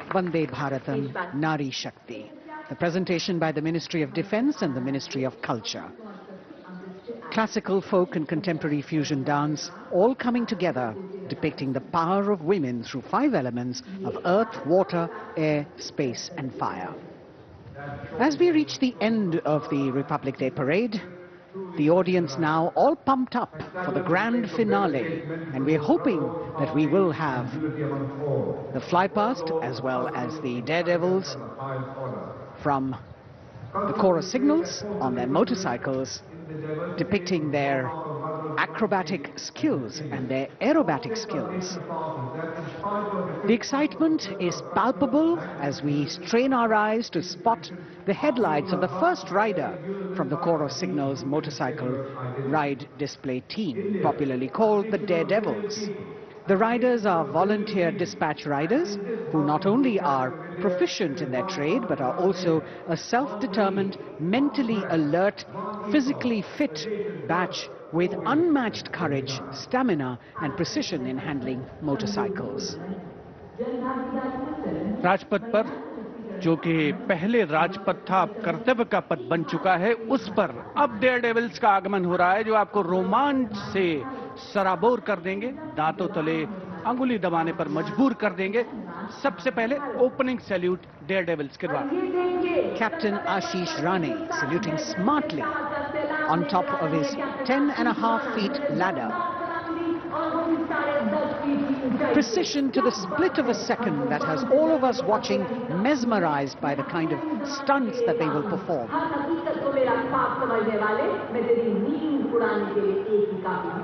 Vande Bharatam Nari Shakti. The presentation by the Ministry of Defence and the Ministry of Culture. Classical, folk and contemporary fusion dance all coming together, depicting the power of women through 5 elements of earth, water, air, space and fire. As we reach the end of the Republic Day parade, the audience now all pumped up for the grand finale, and we're hoping that we will have the flypast as well as the daredevils from the chorus signals on their motorcycles, depicting their acrobatic skills and their aerobatic skills. The excitement is palpable as we strain our eyes to spot the headlights of the first rider from the chorus signals motorcycle ride display team, popularly called the Daredevils. The riders are volunteer dispatch riders who not only are proficient in their trade but are also a self-determined, mentally alert, physically fit batch with unmatched courage, stamina and precision in handling motorcycles. Rajpath पर जो कि पहले राजपथ था अब कर्तव्य का पथ बन चुका है, उस पर अब डेयर डेविल्स का आगमन हो रहा है जो आपको रोमांच से सराबोर कर देंगे, दांतों तले अंगुली दबाने पर मजबूर कर देंगे। सबसे पहले ओपनिंग सैल्यूट डेयर डेविल्स के द्वारा। Captain Ashish Rane saluting smartly on top of his 10.5 feet ladder. Precision to the split of a second that has all of us watching mesmerized by the kind of stunts that they will perform.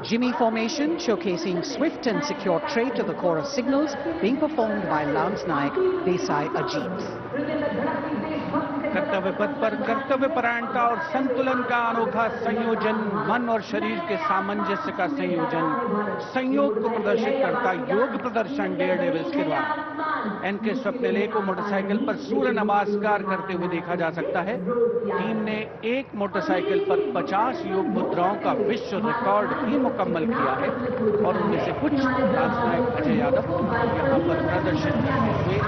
Jimmy formation showcasing swift and secure trade to the chorus signals being performed by Lance Naik Desai Ajit. कर्तव्य पथ पर कर्तव्य परायणता और संतुलन का अनोखा संयोजन, मन और शरीर के सामंजस्य का संयोजन, संयोग को प्रदर्शित करता योग प्रदर्शन डेयर डेविल्स के द्वारा। एनके स्वप्निले को मोटरसाइकिल पर सूर्य नमस्कार करते हुए देखा जा सकता है। टीम ने एक मोटरसाइकिल पर 50 योग मुद्राओं का विश्व रिकॉर्ड भी मुकम्मल किया है और उनमें से कुछ राजनायक अजय यादव यहाँ पर प्रदर्शित करते हुए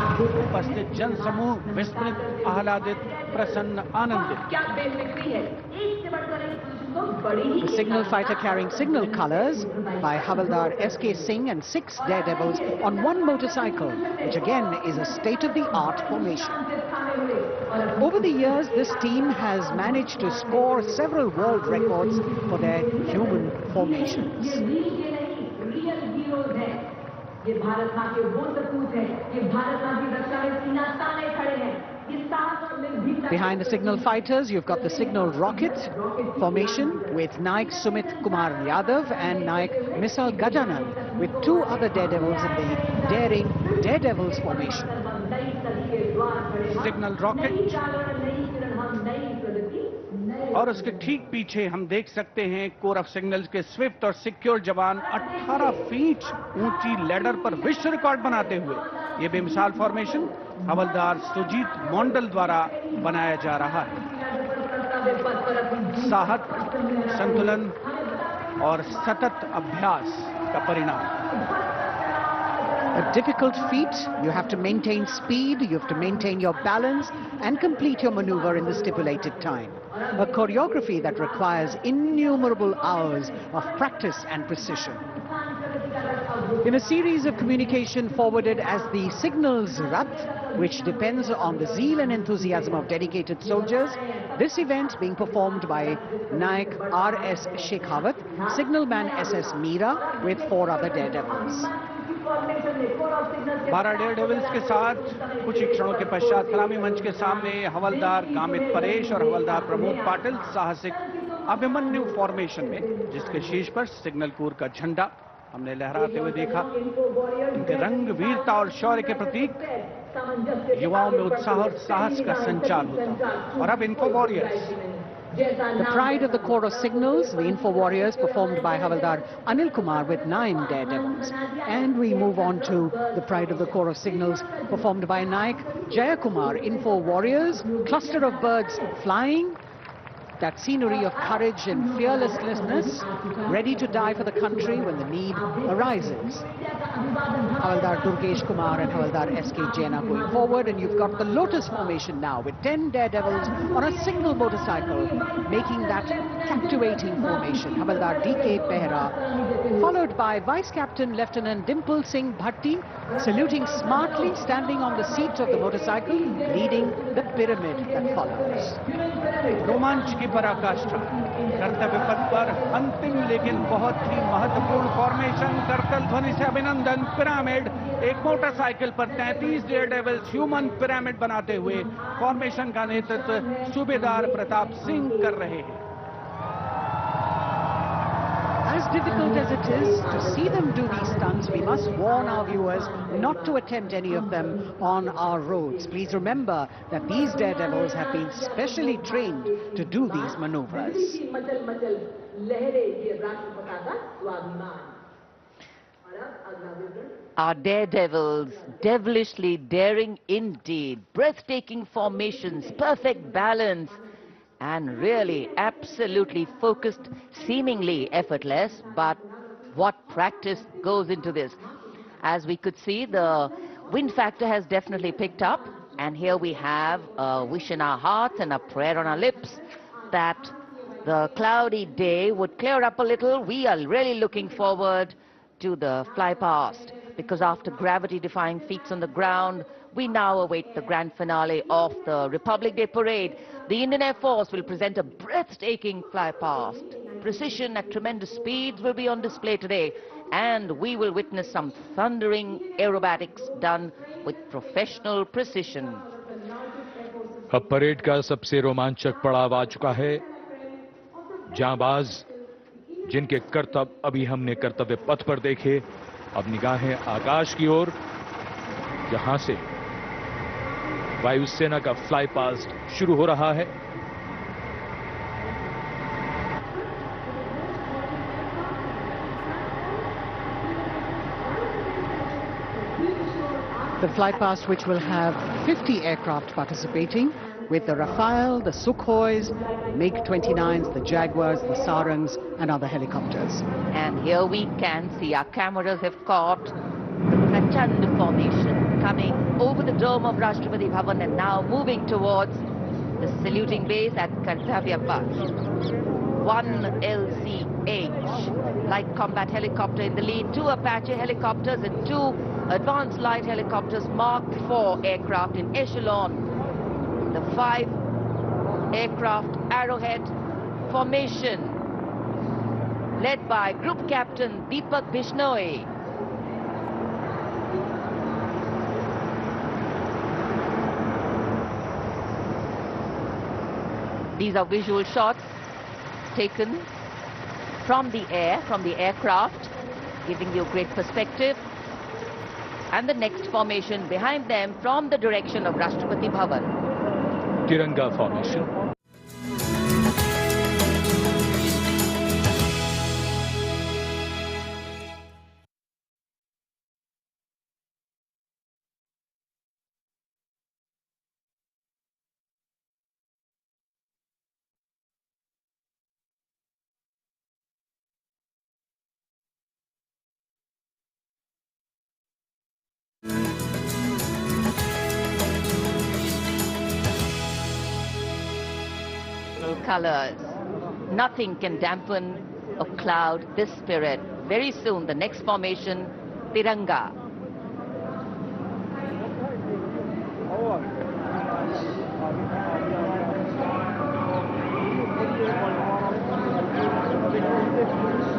उपस्थित जनसमूह विस्मृत, आह्लादित, प्रसन्न, आनंदित। The signal fighter carrying signal colors by Havaldar S.K. Singh and 6 daredevils on one motorcycle, which again is a state-of-the-art formation. Over the years, this team has managed to score several world records for their human formations. Behind the signal fighters, you've got the signal rocket formation with Naik Sumit Kumar Yadav and Naik Misal Gajanan, with 2 other daredevils in the daring daredevils formation. Signal rocket और उसके ठीक पीछे हम देख सकते हैं core of signals के Swift और सिक्योर जवान 18 फीट ऊंची लैडर पर विश्व रिकॉर्ड बनाते हुए ये बेमिसाल फॉर्मेशन हवलदार सुजीत मंडल द्वारा बनाया जा रहा है। साहस, संतुलन और सतत अभ्यास का परिणाम। A difficult feat. You have to maintain speed, you have to maintain your balance and complete your maneuver in the stipulated time. A choreography that requires innumerable hours of practice and precision. In a series of communication forwarded as the Signals Rath, which depends on the zeal and enthusiasm of dedicated soldiers, this event being performed by Naik R.S. Shekhawat, Signalman S.S. Meera with 4 other daredevils. 12 dare devils के साथ कुछ ही क्षणों के पश्चात सलामी मंच के सामने हवलदार गामित परेश और हवलदार प्रमोद पाटिल साहसिक अभिमन्यु फॉर्मेशन में, जिसके शीर्ष पर सिग्नल कोर का झंडा हमने लहराते हुए देखा। इनके रंग वीरता और शौर्य के प्रतीक युवाओं में उत्साह और साहस का संचार होता है। और अब info warriors, The pride of the chorus signals, the Info Warriors, performed by Havaldar Anil Kumar with 9 daredevils. And we move on to the pride of the chorus signals, performed by Naik Jayakumar. Info Warriors, cluster of birds flying, that scenery of courage and fearlessness, ready to die for the country when the need arises. Havaldar Durgesh Kumar and Havaldar S.K. Jain are going forward, and you've got the Lotus formation now with 10 daredevils on a single motorcycle, making that captivating formation. Havaldar D.K. Behra, followed by Vice Captain Lieutenant Dimple Singh Bhatti, saluting smartly, standing on the seat of the motorcycle, leading the pyramid that follows. रोमांच की पराकाष्ठा, कर्तव्य पथ पर अंतिम लेकिन बहुत ही महत्वपूर्ण फॉर्मेशन, करतल ध्वनि से अभिनंदन। पिरामिड, एक मोटरसाइकिल पर 33 डेयरडेविल्स ह्यूमन पिरामिड बनाते हुए फॉर्मेशन का नेतृत्व सूबेदार प्रताप सिंह कर रहे हैं। As difficult as it is to see them do these stunts, we must warn our viewers not to attempt any of them on our roads. Please remember that these daredevils have been specially trained to do these maneuvers. Our daredevils, devilishly daring indeed, breathtaking formations, perfect balance, and really absolutely focused, seemingly effortless, but what practice goes into this. As we could see, the wind factor has definitely picked up, and here we have a wish in our hearts and a prayer on our lips that the cloudy day would clear up a little. We are really looking forward to the fly past, because after gravity-defying feats on the ground, we now await the grand finale of the Republic Day Parade. The Indian Air Force will present a breathtaking fly past. Precision at tremendous speeds will be on display today, and we will witness some thundering aerobatics done with professional precision. अब parade का सबसे रोमांचक पड़ाव आ चुका है। जांबाज जिनके करतब अभी हमने कर्तव्य पथ पर देखे, अब निगाहें आकाश की ओर, जहां से वायुसेना का फ्लाई पास्ट शुरू हो रहा है। The fly past, which will have 50 aircraft participating, with the Rafale, the Sukhois, MiG-29s, the Jaguars, the Sarangs, and other helicopters. And here we can see our cameras have caught the Prachand formation coming over the dome of Rashtrapati Bhavan and now moving towards the saluting base at Kartavya Path. One LCH, light combat helicopter in the lead, 2 Apache helicopters and 2 advanced light helicopters, Mark IV aircraft in echelon. The 5 aircraft Arrowhead formation led by Group Captain Deepak Bishnoi. These are visual shots taken from the air, from the aircraft, giving you great perspective. And the next formation behind them from the direction of Rashtrapati Bhavan. Tiranga formation. Colors. Nothing can dampen or cloud this spirit. Very soon, the next formation, Tiranga.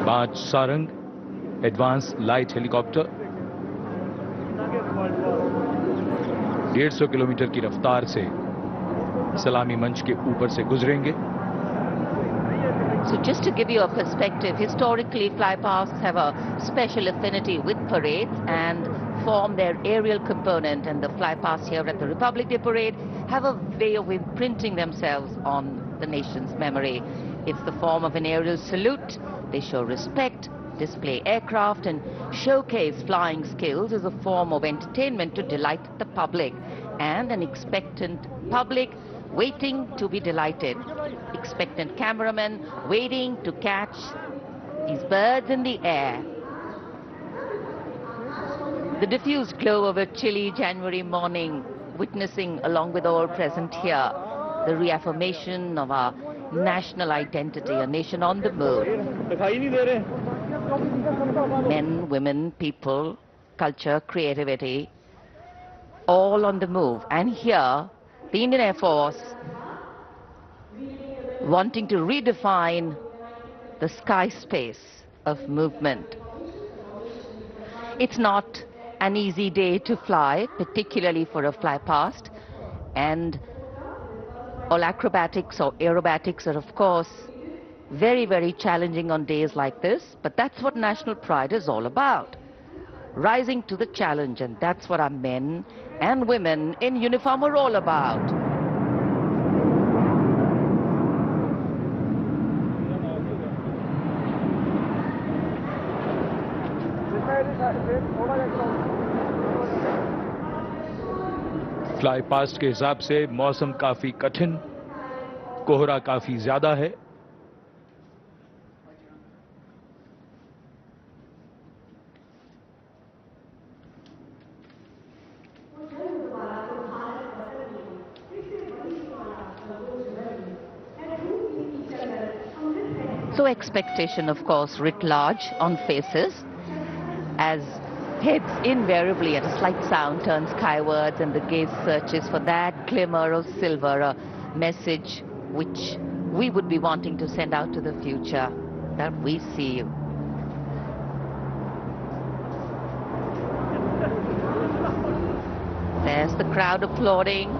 Baj Sarang, advanced light helicopter, 150 kilometre की रफ्तार से सलामी मंच के ऊपर से गुजरेंगे। So just to give you a perspective, historically flypasts have a special affinity with parades and form their aerial component, and the flypasts here at the Republic Day Parade have a way of imprinting themselves on the nation's memory. It's the form of an aerial salute. They show respect, display aircraft, and showcase flying skills as a form of entertainment to delight the public. And an expectant public waiting to be delighted. Expectant cameramen waiting to catch these birds in the air. The diffused glow of a chilly January morning, witnessing along with all present here the reaffirmation of our national identity, a nation on the move. Men, women, people, culture, creativity, all on the move. And here, the Indian Air Force wanting to redefine the sky space of movement. It's not an easy day to fly, particularly for a fly past, and all acrobatics or aerobatics are of course very, very challenging on days like this, but that's what national pride is all about. Rising to the challenge, and that's what our men and women in uniform are all about. Fly past के हिसाब से मौसम काफी कठिन, कोहरा काफी ज्यादा है। So expectation, of course, writ large on faces as heads invariably at a slight sound turn skywards and the gaze searches for that glimmer of silver, a message which we would be wanting to send out to the future, that we see you. There's the crowd applauding.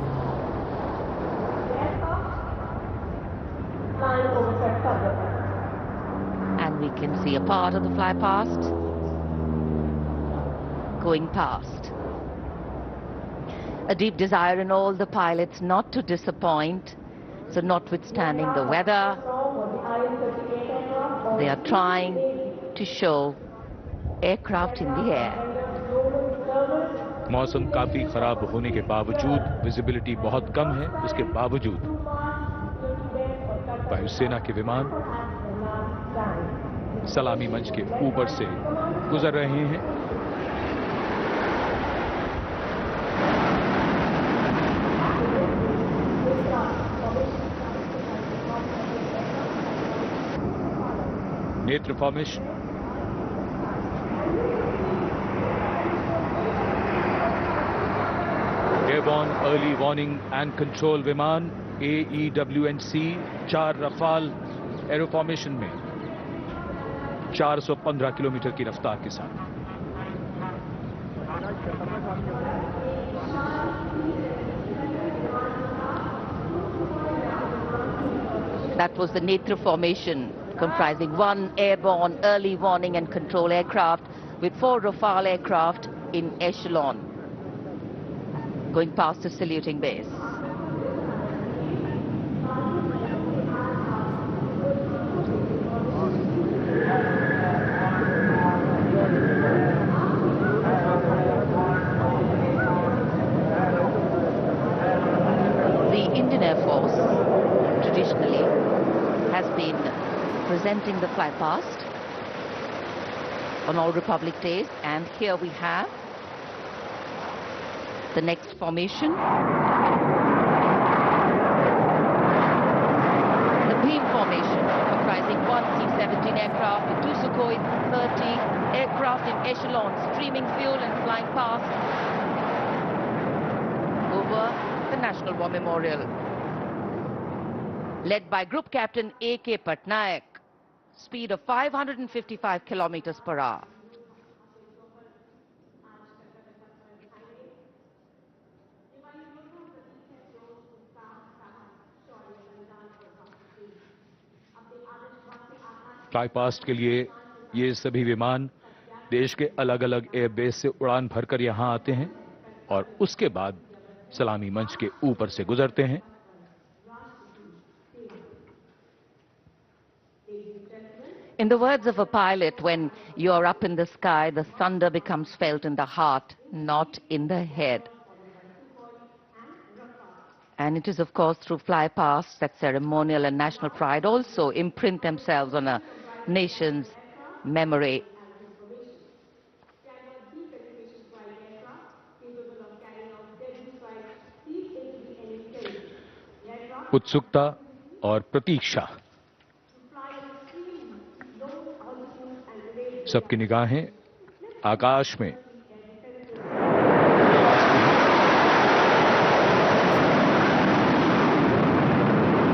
And we can see a part of the fly past going past. A deep desire in all the pilots not to disappoint. So notwithstanding the weather, they are trying to show aircraft in the air. मौसम काफी खराब होने के बावजूद visibility बहुत कम है, इसके बावजूद वायुसेना के विमान सलामी मंच के ऊपर से गुजर रहे हैं। नेत्र formation, airborne early warning and control विमान AEWNC 4 रफाल एरो फॉर्मेशन में 415 किलोमीटर की रफ्तार के साथ। That was the Netra formation, comprising 1 airborne early warning and control aircraft with 4 Rafale aircraft in echelon going past the saluting base. The Indian Air Force traditionally has been presenting the fly past on all Republic days, and here we have the next formation. The beam formation, comprising 1 C-17 aircraft with 2 Sukhoi 30 aircraft in echelon, streaming fuel and flying past over the National War Memorial. Led by Group Captain A.K. Patnaik, speed of 555 kilometers per hour. Fly past के लिए ये सभी विमान देश के अलग अलग airbase से उड़ान भरकर यहां आते हैं और उसके बाद सलामी मंच के ऊपर से गुजरते हैं। In the words of a pilot, when you're up in the sky, the thunder becomes felt in the heart, not in the head. And it is, of course, through flypasts that ceremonial and national pride also imprint themselves on a nation's memory. उत्सुकता और प्रतीक्षा, सबकी निगाहें आकाश में।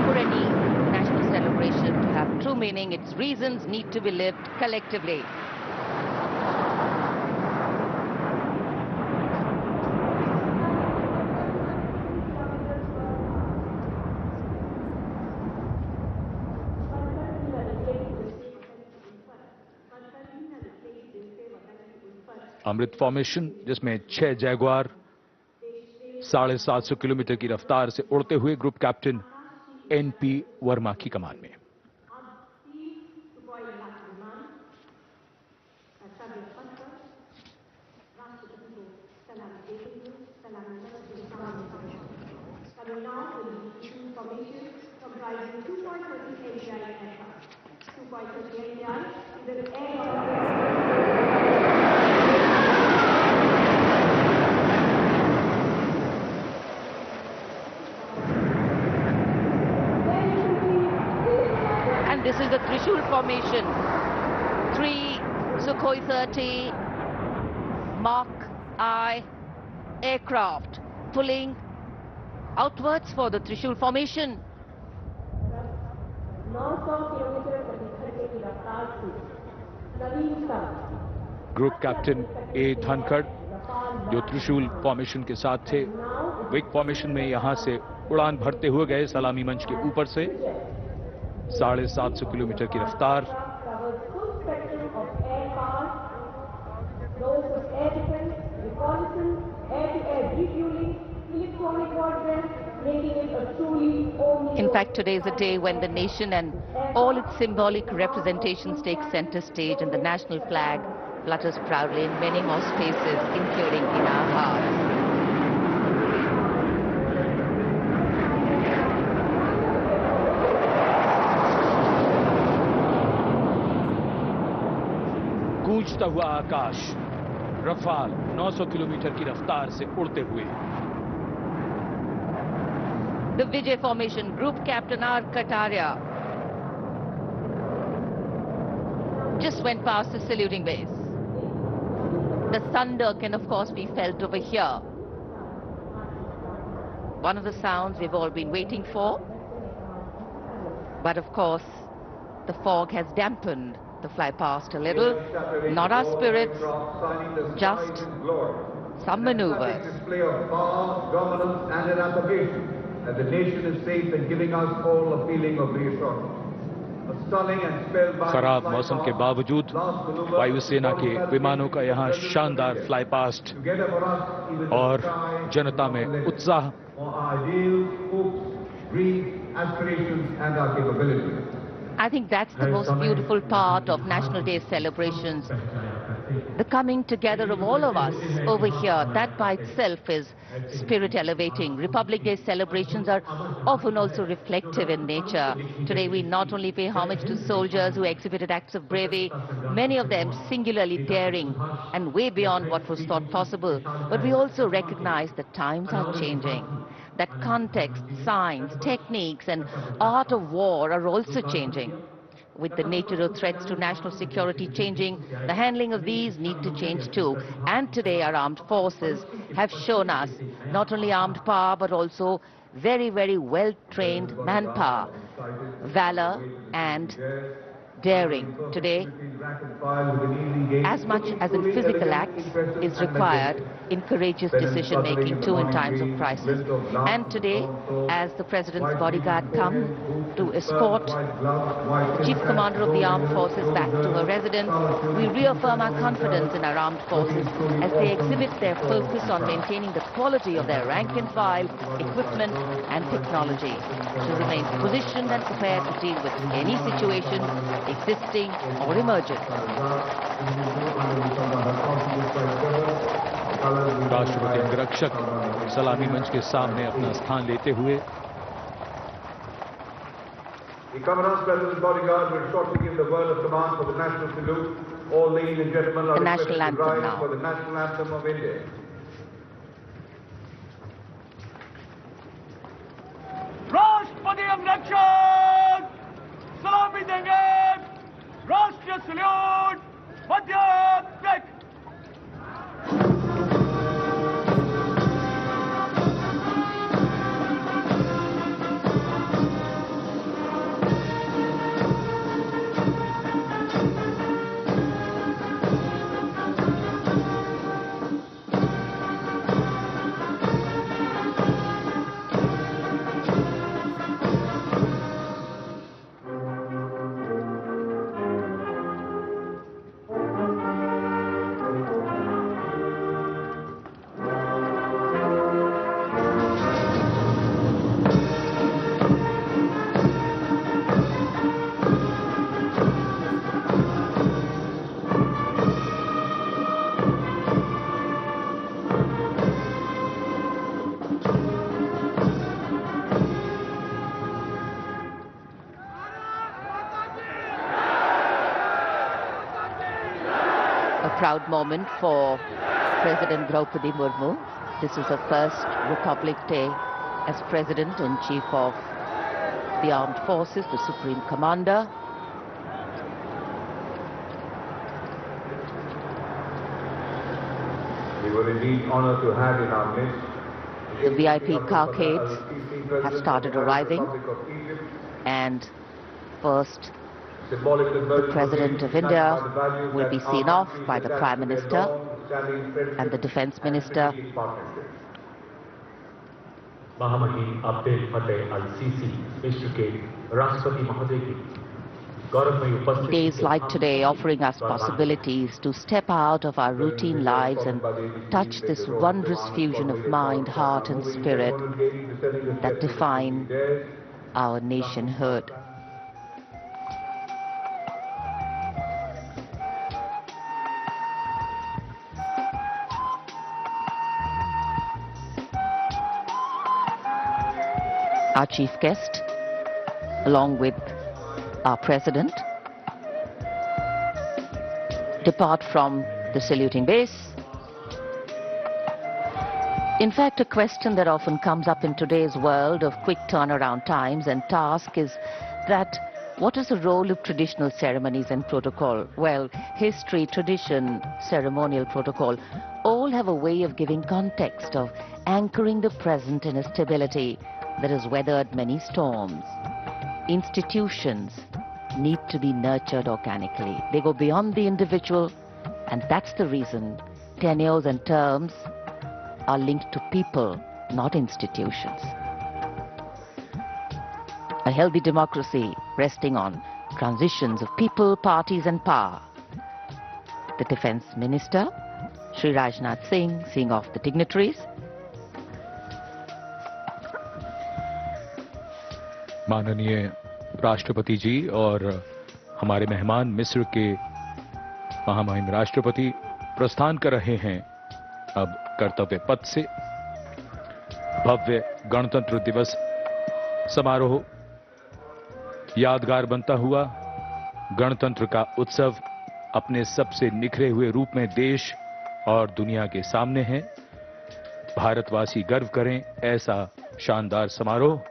For any national celebration to have true meaning, its reasons need to be lived collectively. Amrit formation, जिसमें 6 Jaguar 750 kilometre की रफ्तार से उड़ते हुए ग्रुप कैप्टन एनपी वर्मा की कमान में। This is the Trishul formation. 3 Sukhoi 30 Mark I aircraft pulling outwards for the Trishul formation. Group captain A Dhankhar जो त्रिशूल फॉर्मेशन के साथ थे, विक फॉर्मेशन में यहां से उड़ान भरते हुए गए सलामी मंच के ऊपर से। 750 किलोमीटर की रफ्तार। In fact, today is a day when the nation and all its symbolic representations take center stage, and the national flag flutters proudly in many more spaces, including in our hearts. गूंजता हुआ आकाश, Rafale 900 kilometre की रफ्तार से उड़ते हुए। The Vijay formation, Group Captain R. Kataria just went past the saluting base. The thunder can of course be felt over here. One of the sounds we've all been waiting for. But of course, the fog has dampened the fly past a little. Not our spirits, just some maneuvers. Display of power, dominance and emancipation, that the nation is safe and giving us all a feeling of reassurance. खराब मौसम के बावजूद वायुसेना के विमानों का यहां शानदार फ्लाई पास्ट और जनता में उत्साह। I think that's the most beautiful part of National Day celebrations. The coming together of all of us over here, that by itself is spirit elevating. Republic Day celebrations are often also reflective in nature. Today we not only pay homage to soldiers who exhibited acts of bravery, many of them singularly daring and way beyond what was thought possible, but we also recognize that times are changing. That context, science, techniques and art of war are also changing. With the nature of threats to national security changing, the handling of these need to change too. And today our armed forces have shown us not only armed power but also very, very well-trained manpower, valor and daring. Today, as much as in physical acts is required in courageous decision-making too in times of crisis. And today, as the President's bodyguard come to escort Chief Commander of the Armed Forces back to her residence, we reaffirm our confidence in our armed forces as they exhibit their focus on maintaining the quality of their rank and file, equipment and technology to remain positioned and prepared to deal with any situation existing or emerging. राष्ट्रपति अंगरक्षक सलामी मंच के सामने अपना स्थान लेते हुए The Commonwealth President's bodyguard will shortly give the word of command for the national salute. All ladies and gentlemen are The requested national to anthem rise now. for the national anthem of India. राष्ट्रपति अंगरक्षक सलामी देंगे। राष्ट्रीय salute मध्य break. Proud moment for President Draupadi Murmu. This is her first Republic Day as President-in-Chief of the Armed Forces, the Supreme Commander. We were indeed honored to have in our midst The VIP carcades have started arriving, and first the President of India will be seen off by the Prime Minister and the Defence Minister. महामहिम अब्दुल फतेह अल CC विश्व के राष्ट्रपति महोदय की गौरवमयी उपस्थिति Days like today offering us possibilities to step out of our routine lives and touch this wondrous fusion of mind, heart and spirit that define our nationhood. Our chief guest, along with our president, depart from the saluting base. In fact, a question that often comes up in today's world of quick turnaround times and task is that what is the role of traditional ceremonies and protocol? Well, history, tradition, ceremonial protocol all have a way of giving context, of anchoring the present in a stability that has weathered many storms. Institutions need to be nurtured organically. They go beyond the individual, and that's the reason tenures and terms are linked to people, not institutions. A healthy democracy resting on transitions of people, parties and power. The Defence Minister, Shri Rajnath Singh, seeing off the dignitaries. माननीय राष्ट्रपति जी और हमारे मेहमान मिस्र के महामहिम राष्ट्रपति प्रस्थान कर रहे हैं अब कर्तव्य पथ से। भव्य गणतंत्र दिवस समारोह यादगार बनता हुआ गणतंत्र का उत्सव अपने सबसे निखरे हुए रूप में देश और दुनिया के सामने है। भारतवासी गर्व करें ऐसा शानदार समारोह।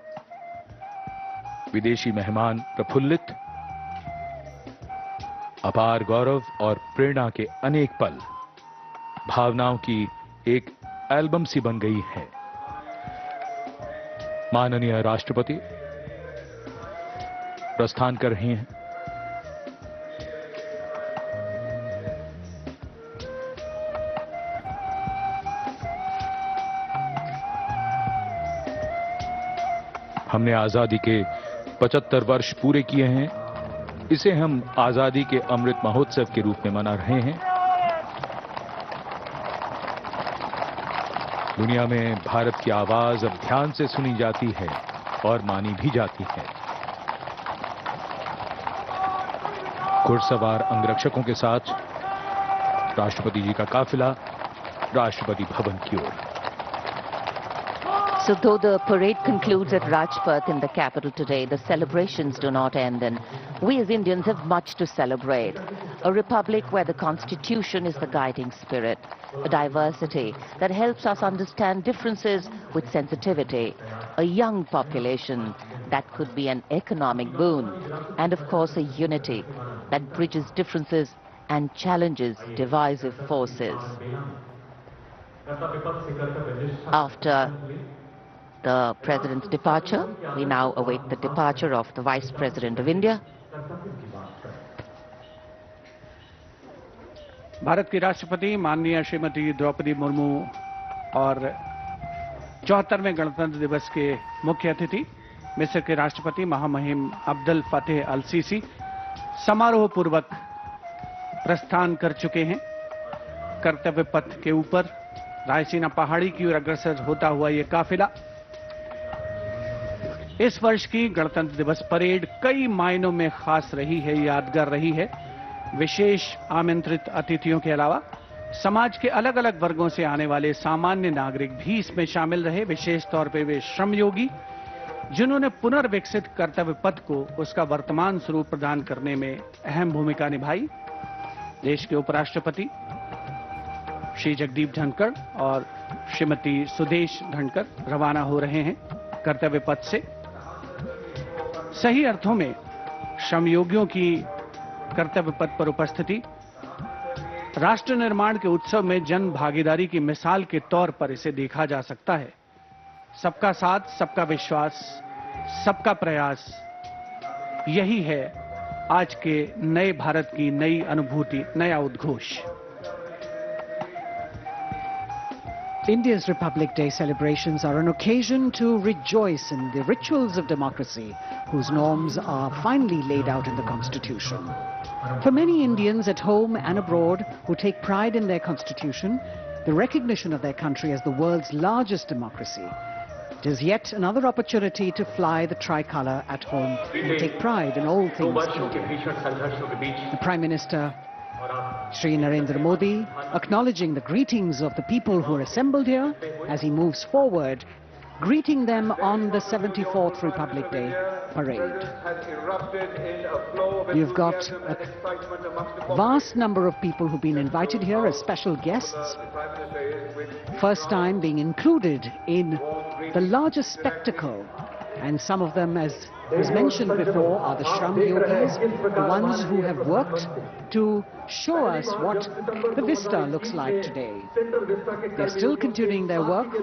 विदेशी मेहमान प्रफुल्लित, अपार गौरव और प्रेरणा के अनेक पल भावनाओं की एक एल्बम सी बन गई है। माननीय राष्ट्रपति प्रस्थान कर रहे हैं। हमने आजादी के 75 वर्ष पूरे किए हैं। इसे हम आजादी के अमृत महोत्सव के रूप में मना रहे हैं। दुनिया में भारत की आवाज अब ध्यान से सुनी जाती है और मानी भी जाती है। घुड़सवार अंगरक्षकों के साथ राष्ट्रपति जी का काफिला राष्ट्रपति भवन की ओर। So though the parade concludes at Rajpath in the capital today, the celebrations do not end, and we as Indians have much to celebrate. A republic where the constitution is the guiding spirit, a diversity that helps us understand differences with sensitivity, a young population that could be an economic boon, and of course a unity that bridges differences and challenges divisive forces. After the President's departure, we now await the departure of the Vice President of India. Bharat की राष्ट्रपति माननीय श्रीमती द्रौपदी मुर्मू और 74वें गणतंत्र दिवस के मुख्य अतिथि मिस्र के राष्ट्रपति महामहिम अब्दुल फतेह अल सीसी समारोह पूर्वक प्रस्थान कर चुके हैं। कर्तव्य पथ के ऊपर रायसीना पहाड़ी की ओर अग्रसर होता हुआ ये काफिला इस वर्ष की गणतंत्र दिवस परेड कई मायनों में खास रही है, यादगार रही है। विशेष आमंत्रित अतिथियों के अलावा समाज के अलग अलग वर्गों से आने वाले सामान्य नागरिक भी इसमें शामिल रहे। विशेष तौर पे वे श्रमयोगी जिन्होंने पुनर्विकसित कर्तव्य पथ को उसका वर्तमान स्वरूप प्रदान करने में अहम भूमिका निभाई। देश के उपराष्ट्रपति श्री जगदीप धनखड़ और श्रीमती सुदेश धनखड़ रवाना हो रहे हैं कर्तव्य पथ से। सही अर्थों में श्रमयोगियों की कर्तव्य पथ पर उपस्थिति राष्ट्र निर्माण के उत्सव में जन भागीदारी की मिसाल के तौर पर इसे देखा जा सकता है। सबका साथ, सबका विश्वास, सबका प्रयास, यही है आज के नए भारत की नई अनुभूति, नया उद्घोष। India's Republic Day celebrations are an occasion to rejoice in the rituals of democracy, whose norms are finally laid out in the Constitution. For many Indians at home and abroad who take pride in their Constitution, the recognition of their country as the world's largest democracy, it is yet another opportunity to fly the tricolour at home and take pride in all things Indian. The Prime Minister Shri Narendra Modi acknowledging the greetings of the people who are assembled here as he moves forward, greeting them on the 74th Republic Day parade. You've got a vast number of people who've been invited here as special guests, first time being included in the largest spectacle, and some of them, as was mentioned before, are the Shram Yogis, the ones who have worked to show us what the vista looks like today. They're still continuing their work.